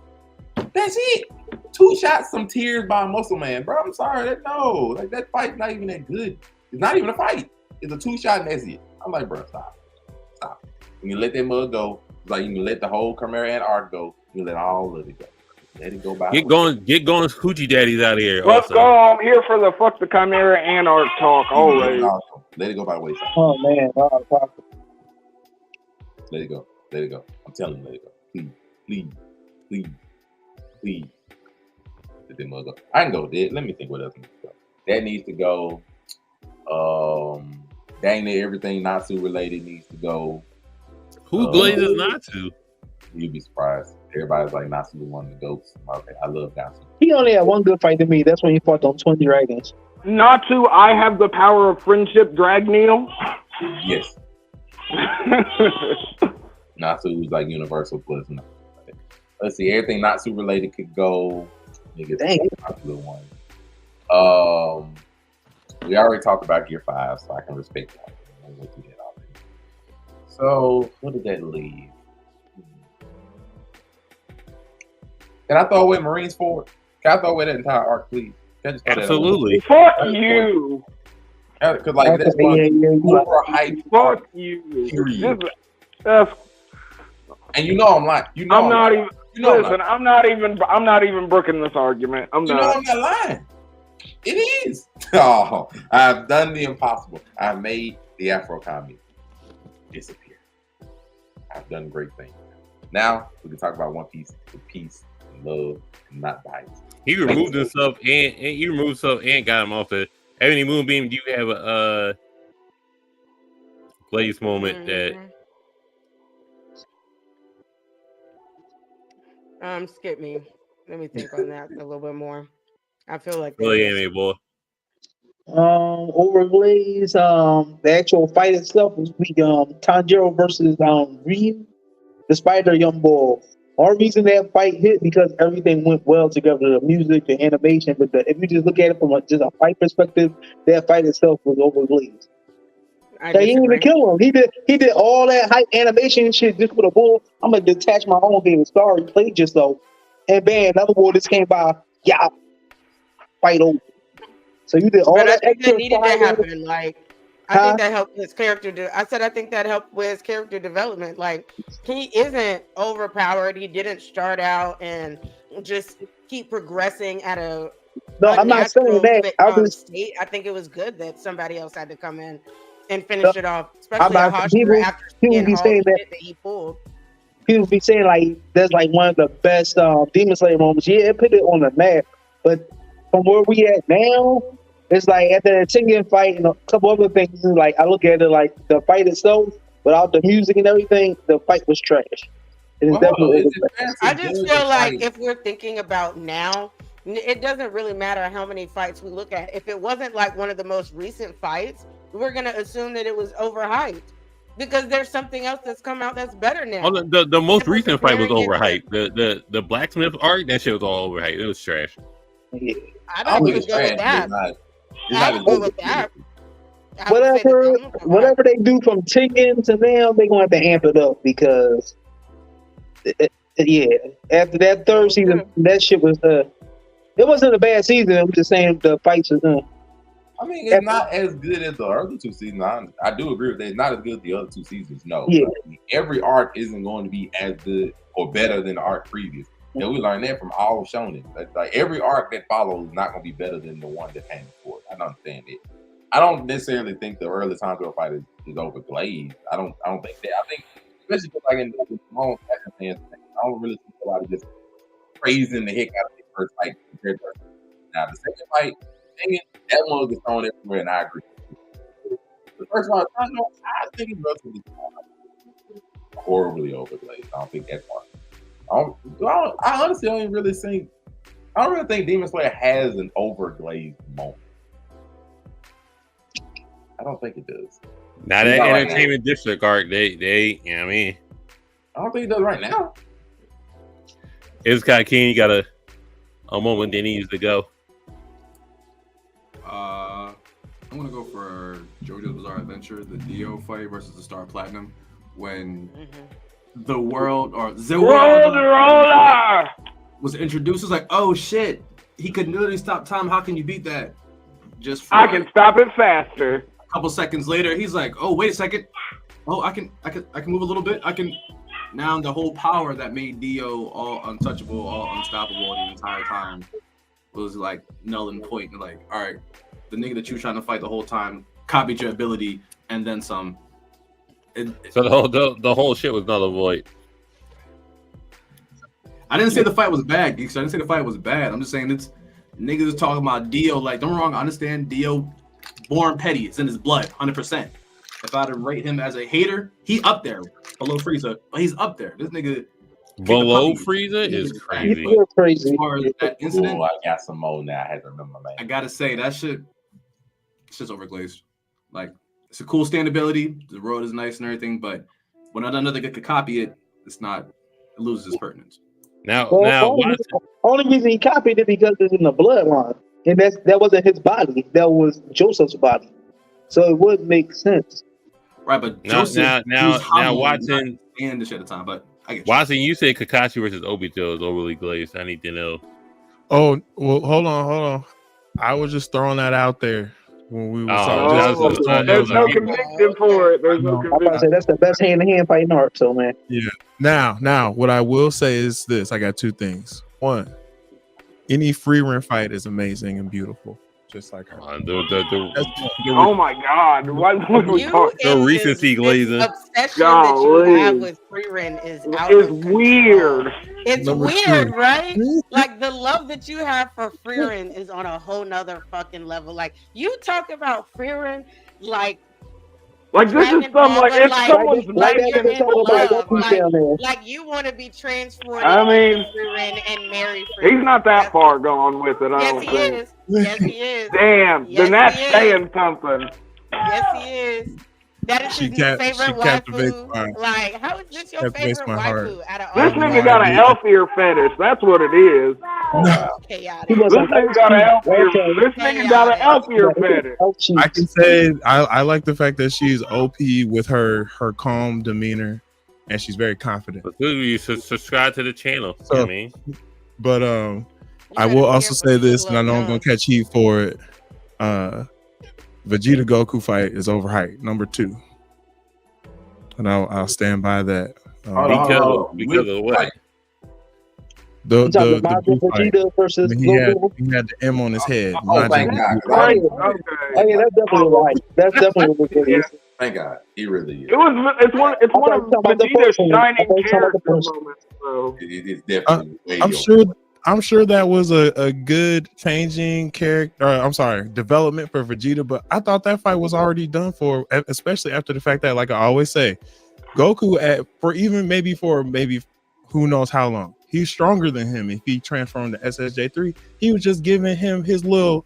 That's it. 2 shots, some tears by a muscle man. Bro, I'm sorry. That fight's not even that good. It's not even a fight. It's a 2-shot and that's it. I'm like, bro, stop. You can let that mug go. It's like you can let the whole Chimera and Arc go. You can let all of it go. Let it go by. Get going, hoochie daddies out of here. Let's go. I'm here for the fuck the Chimera and Arc talk. Always. Let it go by the wayside. Oh man. Let it go. Let it go. I'm telling you, let it go. Please. Let that mug go. I can go with that. Let me think what else needs to go. That needs to go. Dang near everything Natsu related needs to go. Who glazes Natsu? You'd be surprised. Everybody's like Natsu was one of the goats. Okay, I love Natsu. He only had one good fight to me. That's when he fought on 20 Dragons. Natsu, I have the power of friendship, drag Neil. Yes. Natsu was like universal plus. Let's see, everything Natsu related could go. Dang. Popular one. We already talked about Gear 5, so I can respect that. So, what did that leave? Can I throw away Marines Forward? Can I throw away that entire arc, please? Absolutely. Fuck you. Because like that's overhyped. Fuck you. And you know I'm lying. You know I'm not even. Listen, I'm not even brooking this argument. I'm not lying. It is. Oh, I've done the impossible. I've made the Afro comedy disappear. I've done great things. Now we can talk about One Piece with peace and love and not violence. He removed himself and got him off the Ebony Moonbeam. Do you have a place moment that? Skip me. Let me think on that a little bit more. I feel like really anime boy. Over Glaze, the actual fight itself was weak. Tanjiro versus Ryu, the Spider Young Bull. Our reason that fight hit because everything went well together, the music, the animation. But if you just look at it from just a fight perspective, that fight itself was over Glaze. He didn't even kill him. He did all that hype animation and shit just with a bull. I'm gonna detach my own game. Sorry, played yourself. And bam, another bull just came by. Yeah, fight over. So you did all that extra. That needed to happen. Like I think that helped his character. I think that helped with his character development. Like he isn't overpowered. He didn't start out and just keep progressing at a. No, I'm not saying that. I think it was good that somebody else had to come in and finish it off, especially Hashira after seeing all the shit that he pulled. People be saying like that's like one of the best Demon Slayer moments. Yeah, it put it on the map, but from where we at now, it's like after the Tengen fight and a couple other things, like I look at it like the fight itself, without the music and everything, the fight was trash. I just feel like if we're thinking about now, it doesn't really matter how many fights we look at. If it wasn't like one of the most recent fights, we're gonna assume that it was overhyped because there's something else that's come out that's better now. Oh, the most recent fight was overhyped. The blacksmith arc, that shit was all overhyped. It was trash. Yeah. I don't even go with that. I don't go with that. Whatever they do from Tengen to now, they're gonna have to amp it up because after that third season, that shit was it wasn't a bad season. I'm just saying the fights was I mean, it's not as good as the other two seasons. I do agree with that. It's not as good as the other two seasons. No, Yeah. Every arc isn't going to be as good or better than the arc previous. And we learned that from all shonen. Like every arc that follows is not going to be better than the one that came before. I don't understand it. I don't necessarily think the early Time Girl fight is over Glazed. I don't think that. I think especially like in the long fans, I don't really think a lot of just praising the heck out of the first fight compared to now the second fight. That one gets thrown everywhere, and I agree. The first one, I think it's relatively horribly overglazed. I don't think that part. I honestly don't really think. I don't really think Demon Slayer has an overglazed moment. I don't think it does. Now that Entertainment District arc, they, you know what I mean? I don't think it does right now. It's kind of keen. You got a moment that needs to go. I'm gonna go for JoJo's Bizarre Adventure, the Dio fight versus the Star Platinum, when the world was introduced. It's like, oh shit, he could literally stop time. How can you beat that? I can stop it faster. A couple seconds later, he's like, oh wait a second, oh I can move a little bit. I can now the whole power that made Dio all untouchable, all unstoppable the entire time was like null and point. Like, all right. The nigga that you were trying to fight the whole time copied your ability and then some. So the whole shit was null and void. I didn't say the fight was bad, geeks. I didn't say the fight was bad. I'm just saying it's niggas is talking about Dio. Like, don't get me wrong. I understand Dio, born petty. It's in his blood, 100%. If I had to rate him as a hater, he up there below Frieza. But he's up there. This nigga below Frieza is crazy. Crazy. As far as that incident, I got some more now. I had to remember my name. I gotta say that shit. It's just overglazed. Like, it's a cool stand ability. The road is nice and everything, but when another guy could copy it, it's not. It loses its pertinence. Now, only reason he copied it because it's in the bloodline, and that wasn't his body. That was Joseph's body, so it would make sense. Right, but now Watson and this shit at the time, but I get Watson, you said Kakashi versus Obito is overly glazed. I need to know. Oh well, hold on. I was just throwing that out there. When we were there's no conviction for it. There's no conviction. I'm about to say that's the best hand-to-hand fighting art. So, man. Yeah. Now, what I will say is this: I got two things. One, any free run fight is amazing and beautiful, just like her. Oh my God! Why would we talk? The recency glazing. Obsession that you have with free run is weird. It's weird, right? Like the love that you have for Frieren is on a whole nother fucking level. Like you talk about Frieren, like this is some someone's like you want to be transported. I mean, Frieren and marry Frieren. He's not that far gone with it. Yes, he is. Yes, he is. Damn, then that's saying something. Yes, he is. That is his new favorite waifu. Like, how is this your favorite waifu? This nigga got an elf ear fetish. That's what it is. Chaotic. This nigga got an elf ear fetish. I can say I like the fact that she's OP with her calm demeanor, and she's very confident. You should subscribe to the channel. So, I mean, but I will also say this, and I know I'm gonna catch heat for it. Vegeta Goku fight is overhyped. Number 2, and I'll stand by that. Because of what? The Vegeta versus he had the M on his head. Thank God. Okay, that's definitely right. That's definitely what it is. Thank God, he really is. It's one of Vegeta's shining character moments. So. It is definitely. I'm sure that was a good changing character. Development for Vegeta, but I thought that fight was already done for, especially after the fact that, like I always say, Goku for who knows how long, he's stronger than him. If he transformed to SSJ3, he was just giving him his little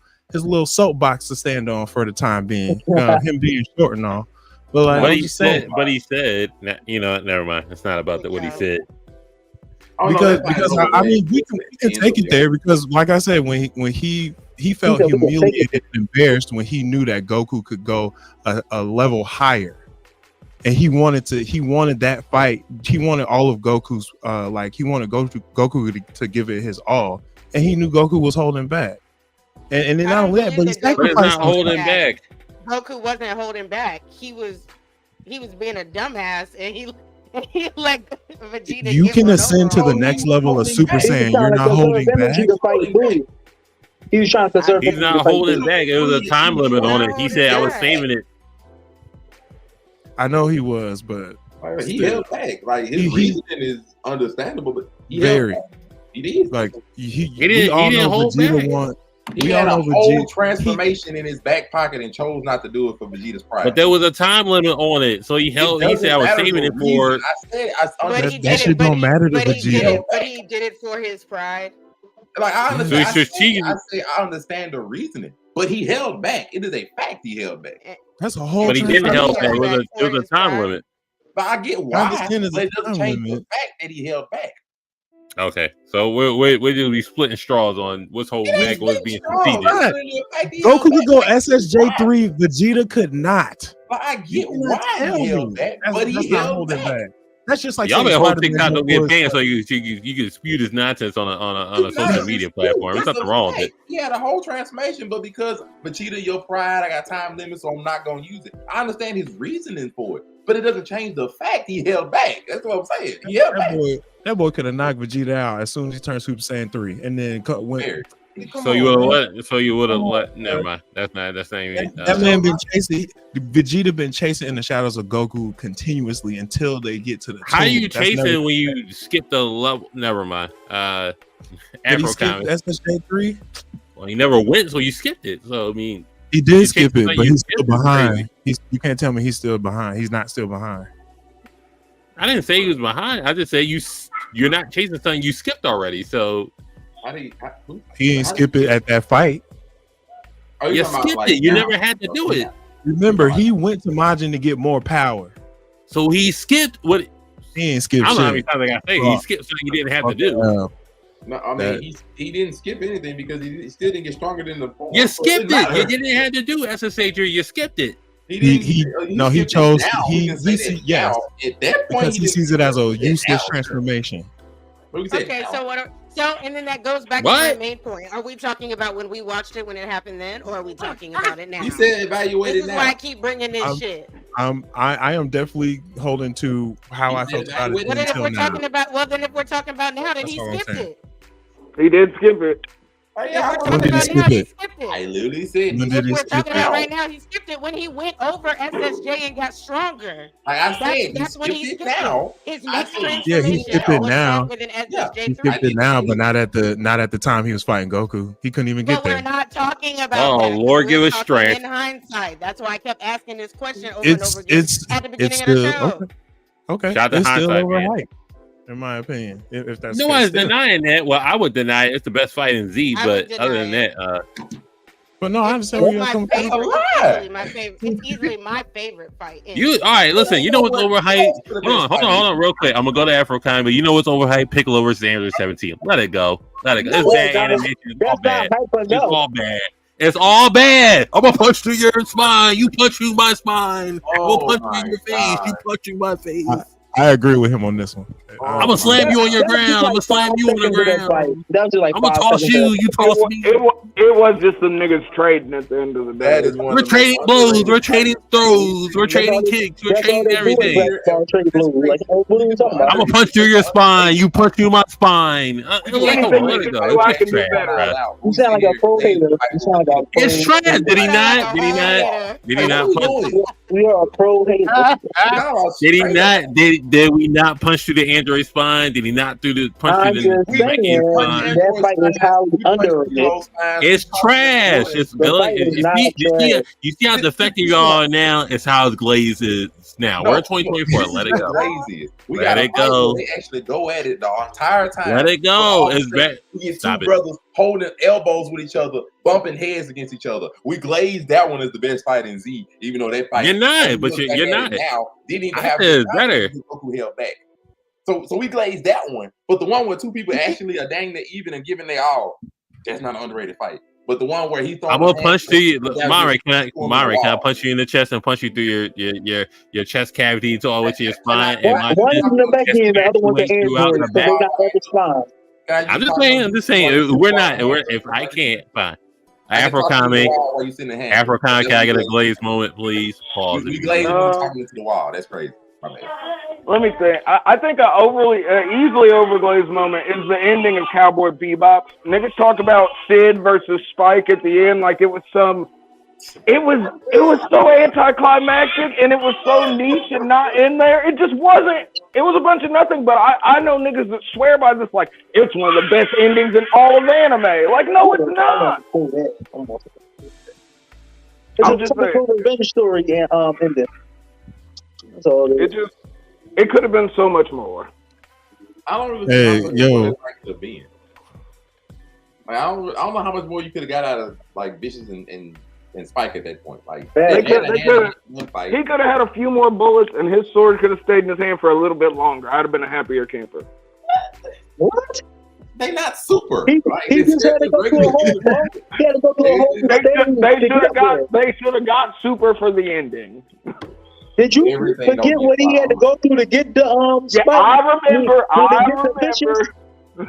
soapbox to stand on for the time being. Him being short and all, but he said, never mind. It's not about what he said. Because I mean we can take it there because like I said when he felt humiliated and embarrassed when he knew that Goku could go a level higher, and he wanted that fight. He wanted all of Goku's he wanted Goku to give it his all, and he knew Goku was holding back. And then not only that, but he sacrificed not holding back. Goku wasn't holding back. He was being a dumbass, and he let Vegeta. You can ascend to the next level of Super Saiyan. You're not holding back. He was trying to conserve. He's not holding back. It was a time limit on it. He said I was saving it. I know he was, but he held back. Like his reasoning is understandable, but he very. held back. He did. Like he didn't hold back. He had a whole transformation in his back pocket and chose not to do it for Vegeta's pride. But there was a time limit on it, so he held. He said I was saving it for. That shit don't matter to Vegeta. But he did it for his pride. Like I understand. I understand the reasoning, but he held back. It is a fact he held back. That's a whole. But he didn't held back. It was a time limit. But I get why. But it doesn't change the fact that he held back. Okay, so we're just be splitting straws on what's holding back, what's being strategic. Goku could go SSJ3, Vegeta could not. But I get why he held back, but he held back. That's just like y'all better hope TikTok don't get banned so you can spew this nonsense on a social media platform. There's nothing wrong with it. He had a whole transformation, but because Vegeta, your pride, I got time limits, so I'm not gonna use it. I understand his reasoning for it, but it doesn't change the fact he held back. That's what I'm saying. He held back. That boy could have knocked Vegeta out as soon as he turned Super Saiyan 3, and then went. So you would have let. Never mind. That's not even. That man been chasing. Vegeta been chasing in the shadows of Goku continuously until they get to the. How are you chasing when you skip the level? Never mind. Afro Comics. SSJ3. Well, he never went, so you skipped it. So I mean, he did skip it, but he's still behind. You can't tell me he's still behind. He's not still behind. I didn't say he was behind. I just said you're not chasing something you skipped already. So he didn't skip it at that fight. You skipped it. You never had to do it. Remember, he went to Majin to get more power. So he skipped what? He didn't skip. I don't know how many times I got to say he skipped something he didn't have to do. No, I mean he didn't skip anything because he still didn't get stronger than the. You skipped it. You didn't have to do SSH. You skipped it. He chose. Yes. At that point, because he sees it as a useless transformation. Okay, and then that goes back to my main point. Are we talking about when we watched it when it happened then, or are we talking about it now? You said evaluate it now. This is why I keep bringing this shit. I am definitely holding to how I felt about it until now. Then if we're talking about now, then he skipped it. He did skip it. When did he skip it? I literally said when did he we're skip talking it? about right now. He skipped it when he went over SSJ and got stronger. Like I said, that's when he skipped now. His next Yeah, he skipped it now. He skipped it now, but not at the time he was fighting Goku. He couldn't even get there. We're not talking about. Oh, Lord, give us strength. In hindsight, that's why I kept asking this question over and over again at the beginning of the show. Okay, shout out to it's still hindsight, overhyped, in my opinion. If that's no one's denying that. Well, I would deny it. It's the best fight in Z, but other than that, but no, I understand where you're coming from. It's easily my favorite fight. All right, listen. You know what's overhyped? Hold on, real quick. I'm gonna go to Afro Time, but you know what's overhyped? Piccolo versus Android 17. Let it go. It's bad animation. It's all bad. It's all bad. It's all bad. I'm gonna punch through your spine. You punch through my spine. I'm gonna punch you in your face. You punch through my face. I agree with him on this one. I'm gonna slam you on your ground. I'm gonna slam you on the ground. I'm gonna toss you. You toss me. It was just the niggas trading at the end of the day. We're trading blows. We're trading throws. We're trading kicks. We're trading everything. I'm gonna punch through your spine. You punch through my spine. Let it go. It's trash. You sound like a pro hater. It's trash. Did he not? Did he not punch? We are a pro hater. Did he not? Did we not punch through the Android spine? Did he not punch through the spine? That fight was highly underrated. It's trash. It's you see how defective you are now. It's how Glazed is now. We're in 2024. Let it go. Let it go. They actually go at it the entire time. Let it go. It's bad. We get two brothers holding elbows with each other, bumping heads against each other. We Glazed that one as the best fight in Z, even though that fight. You're not, but you're not. Now didn't even have better. Goku held back. So we Glazed that one, but the one where two people actually are dang near even and giving their all, that's not an underrated fight. But the one where he thought I'm gonna punch through you, Mari. Can I punch you in the chest and punch you through your chest cavity to all the way to your spine? One is in the back end, the other one's the Android, so they got other spine. I'm just saying. We're not. If I can't, fine. Afro-comic. Afro-comic, can I get a Glazed moment, please? Pause. We Glazed talking into the wall. That's crazy. My bad. Let me think. I think an easily overglazed moment is the ending of Cowboy Bebop. Niggas talk about Sid versus Spike at the end like it was some. It was so anticlimactic and it was so niche and not in there. It just wasn't. It was a bunch of nothing. But I know niggas that swear by this like it's one of the best endings in all of anime. Like no, it's not. It's a typical revenge story and ending. So it could have been so much more. I don't really know how could have been. Like, I don't know how much more you could have got out of like Vicious and Spike at that point. Like he could have had a few more bullets, and his sword could have stayed in his hand for a little bit longer. I'd have been a happier camper. What? They not super. He just had to go through a whole. He had to go through a whole. They should have got super for the ending. Did you forget what he had to go through to get the Spike? Yeah, I remember.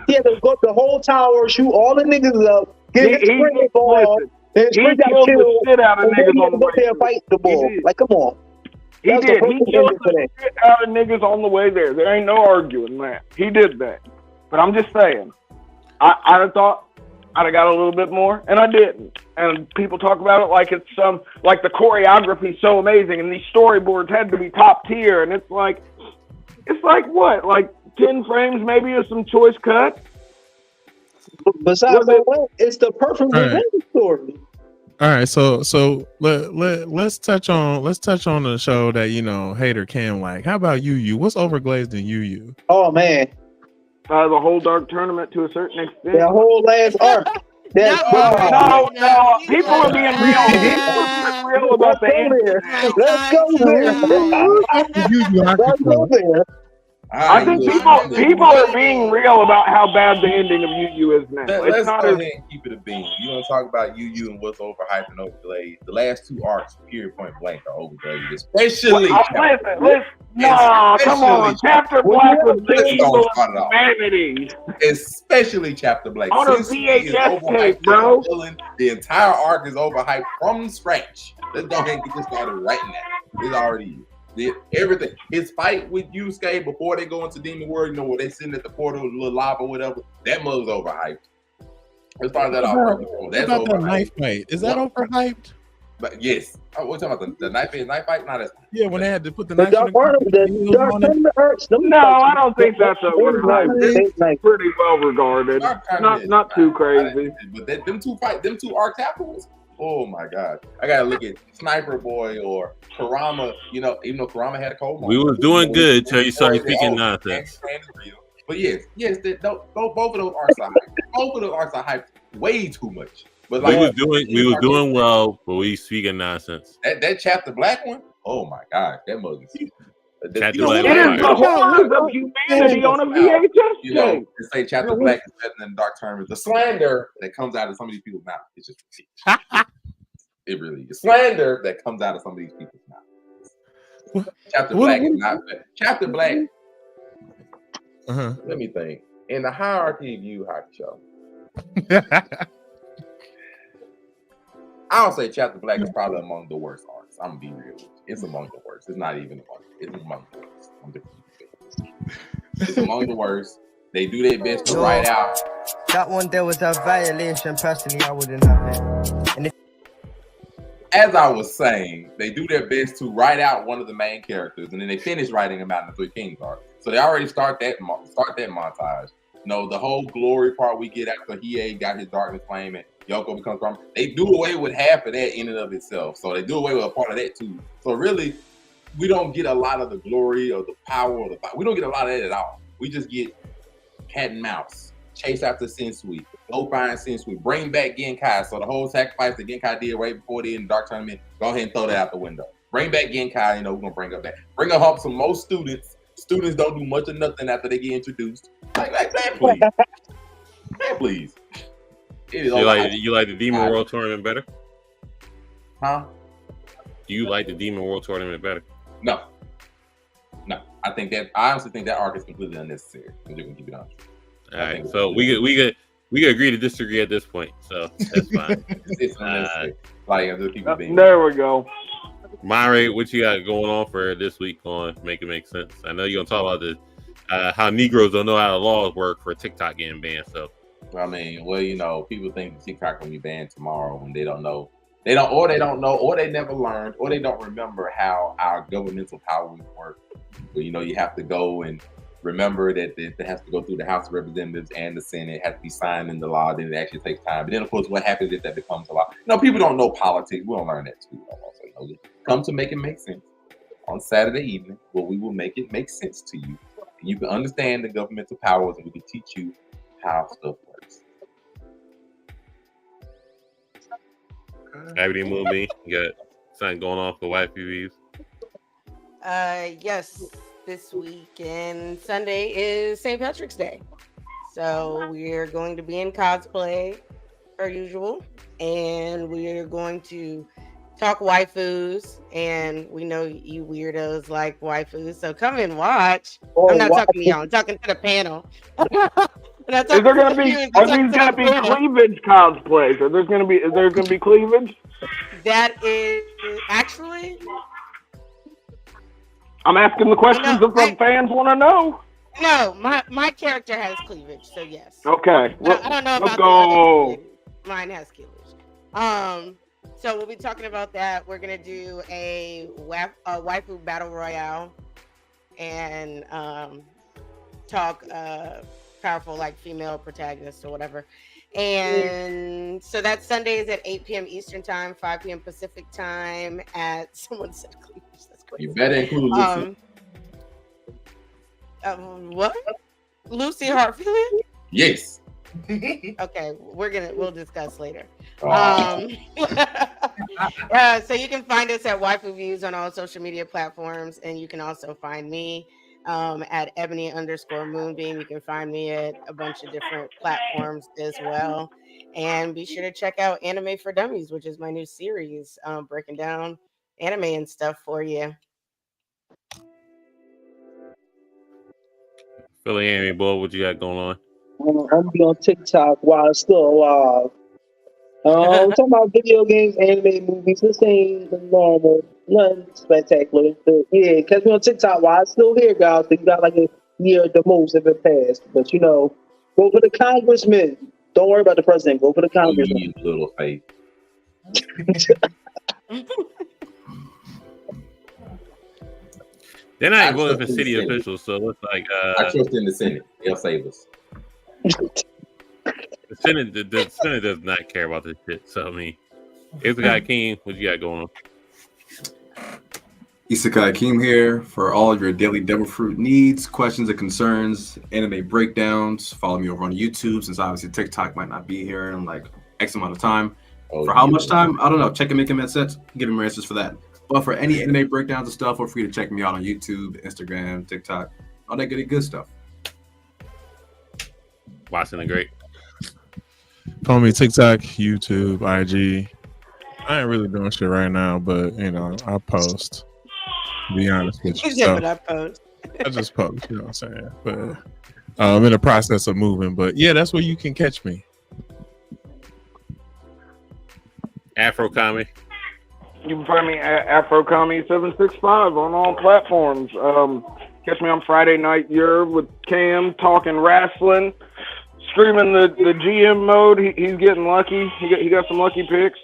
He had to go the whole tower, shoot all the niggas up, get his spring ball. His spring got killed. Shit out of niggas on the way there fight the ball. Like, come on. He did. He killed the shit out of niggas on the way there. There ain't no arguing that. He did that. But I'm just saying, I'd have thought I'd have got a little bit more, and I didn't. And people talk about it like it's like the choreography so amazing, and these storyboards had to be top tier, and it's like what? Like 10 frames maybe of some choice cuts? Besides that, it's the perfect revenge story. All right, so let's touch on the show that Hater Cam like. How about Yu? What's overglazed in Yu? Oh man, the whole dark tournament to a certain extent. The whole last arc. No. People are being real. People are real about the end. Let's go there. I think people are being real about how bad the ending of Yu is now. Let's go ahead and keep it a bean. You want to talk about Yu and what's overhyped and overglazed? The last two arcs, period, point blank, are overglazed. Especially. Listen. No, come on. Chapter Black was the evil of humanity. Especially Chapter Black. On a VHS tape, bro. The entire arc is overhyped from scratch. Let's go ahead and get this started right now. It's already everything. His fight with Yusuke before they go into Demon World, where they sitting at the portal, a little lava, whatever. That mother's overhyped. Let's start that off. That's about that knife fight. Is that overhyped? But yes, we're talking about the knife fight. Not as when they had to put the knife. No, I don't think that's overhyped. It's pretty well regarded. Not too crazy. But them two arcs afterwards. Oh my God! I gotta look at Sniper Boy or Kurama. Even though Kurama had a cold moment. We was doing good till you started speaking nonsense. But yes, both of those arcs are hyped. Both of those arcs are hyped way too much. But we was doing well, but we speaking nonsense. That Chapter Black one. Oh my God, that mother. Chapter Black. It is the horrors of humanity on a VHS tape. To say Chapter Black is better than Dark Tournament. The slander that comes out of some of these people's mouths is just it really is. Slander that comes out of some of these people's mouths. Chapter Black is not bad. Chapter Black. Let me think. In the hierarchy of Yu Hakusho, I'll say Chapter Black is probably among the worst arcs. I'm gonna be real with you. It's among the worst. It's not even among. It's among the worst. It's among the worst. They do their best to write out. That one there was a violation. Personally, I wouldn't have it. And as I was saying, they do their best to write out one of the main characters, and then they finish writing him out in the Three Kings arc. So they already start that montage. The whole glory part we get after Hiei got his darkness flame and Yoko becomes from. They do away with half of that in and of itself. So they do away with a part of that too. So really, we don't get a lot of the glory or the power or the fight. We don't get a lot of that at all. We just get cat and mouse, chase after Sensui, go find Sensui, bring back Genkai. So the whole sacrifice that Genkai did right before the end of the Dark Tournament, go ahead and throw that out the window. Bring back Genkai. We're gonna bring up that. Bring up some more students. Students don't do much of nothing after they get introduced. Like please. Man, please. You like the Demon World Tournament better? Huh? Do you like the Demon World Tournament better? No. I honestly think that arc is completely unnecessary. I'm just gonna keep it honest. All right, so we could We can agree to disagree at this point, so that's fine. It's like other people being. There we go. Myra, what you got going on for this week on Make It Make Sense? I know you're gonna talk about the how Negroes don't know how the laws work for TikTok getting banned. So, I mean, well, you know, people think TikTok will be banned tomorrow when they don't know. They don't know, or they never learned, or they don't remember how our governmental powers work. But you know, you have to go and remember that it has to go through the House of Representatives and the Senate. It has to be signed into law. Then it actually takes time. But then, of course, what happens if that becomes a law? You know, people don't know politics. We don't learn that too. So, you know, come to Make It Make Sense on Saturday evening, where we will make it make sense to you. And you can understand the governmental powers, and we can teach you how stuff works. everything movie, you got something going on for wifey views? Yes. This weekend, Sunday is St. Patrick's Day. So we're going to be in cosplay per usual. And we're going to talk waifus. And we know you weirdos like waifus. So come and watch. I'm not talking to y'all. I'm talking to the panel. Are these going to be cleavage cosplays? Is there going to be cleavage? That is actually... I'm asking the questions that some fans want to know. No, my character has cleavage, so yes. Okay. I don't know about the other. Mine has cleavage. So we'll be talking about that. We're gonna do a waifu battle royale and talk powerful like female protagonists or whatever. And so that Sunday is at 8 p.m. Eastern time, 5 p.m. Pacific time at someone said cleavage. You better include Lucy. What? Lucy Hartfield? Yes. Okay, we'll discuss later. So you can find us at Waifu Views on all social media platforms, and you can also find me at Ebony_Moonbeam. You can find me at a bunch of different platforms as well. And be sure to check out Anime for Dummies, which is my new series, breaking down anime and stuff for you. Philly Anime Boy, what you got going on? I'm gonna be on TikTok while it's still alive. Talking about video games, anime, movies. This ain't the normal, nothing spectacular. But yeah, catch me on TikTok while it's still here, guys. You got like a year at the most if it passed. But you know, go for the congressman. Don't worry about the president. Go for the congressman. You little faith. They're not voting for city officials, so it looks like I trust in the Senate. They'll save us. The Senate does not care about this shit. So I mean, Isekai King, what you got going on? Isekai King here for all of your daily devil fruit needs, questions, and concerns, anime breakdowns. Follow me over on YouTube, since obviously TikTok might not be here in like X amount of time. For how much time? I don't know. Check and make them sense. Give me answers for that. But for any anime breakdowns and stuff, feel free to check me out on YouTube, Instagram, TikTok, all that good stuff. Watching the Great. Follow me TikTok, YouTube, IG. I ain't really doing shit right now, but you know, I post. To be honest with you. So, I just post, you know what I'm saying? But I'm in the process of moving. But yeah, that's where you can catch me. Afro Comic. You can find me at AfroComedy765 on all platforms. Catch me on Friday night. You're with Cam talking wrestling, streaming the GM mode. He's getting lucky. He got some lucky picks.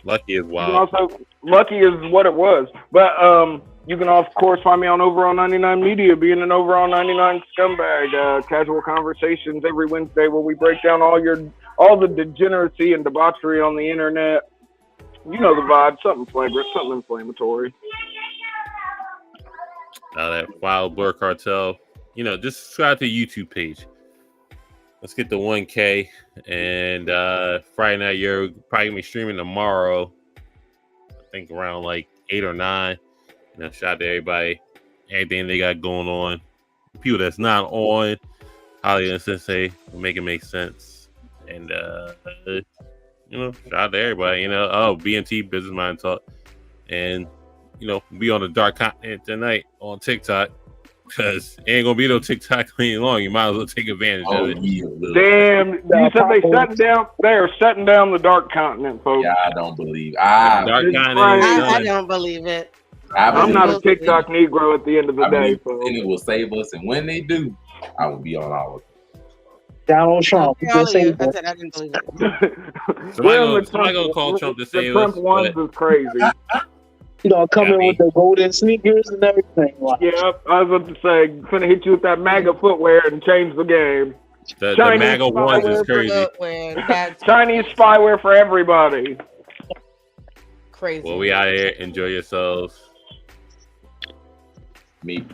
Lucky is wild. Lucky is what it was. But you can of course find me on Overall 99 Media, being an Overall 99 scumbag. Casual conversations every Wednesday where we break down all the degeneracy and debauchery on the internet. You know the vibe, something flagrant, something inflammatory. That wild Blerd Cartel. You know, just subscribe to the YouTube page. Let's get to 1K. And Friday night, you're probably gonna be streaming tomorrow. I think around like 8 or 9. You know, shout out to everybody, everything they got going on. People that's not on, Holly and Sensei will make it make sense. And you know, shout out to everybody. You know, BNT Business Mind Talk, and you know, be on the Dark Continent tonight on TikTok. Because it ain't gonna be no TikTok any long. You might as well take advantage of it. Damn, you said they shutting down. They are shutting down the dark continent, folks. Yeah, I don't believe. Dark continent. I don't believe it. I'm not a TikTok Negro at the end of the day, folks. And it will save us. And when they do, I will be on all of it. Donald Trump. I said I didn't believe it. Somebody gonna call Trump to save us. The Trump ones is crazy. You know, coming with the golden sneakers and everything. Like. Yeah, I was about to say, gonna hit you with that MAGA footwear and change the game. The MAGA ones is crazy. Chinese spyware for everybody. Crazy. Well, we out here. Enjoy yourselves. Me.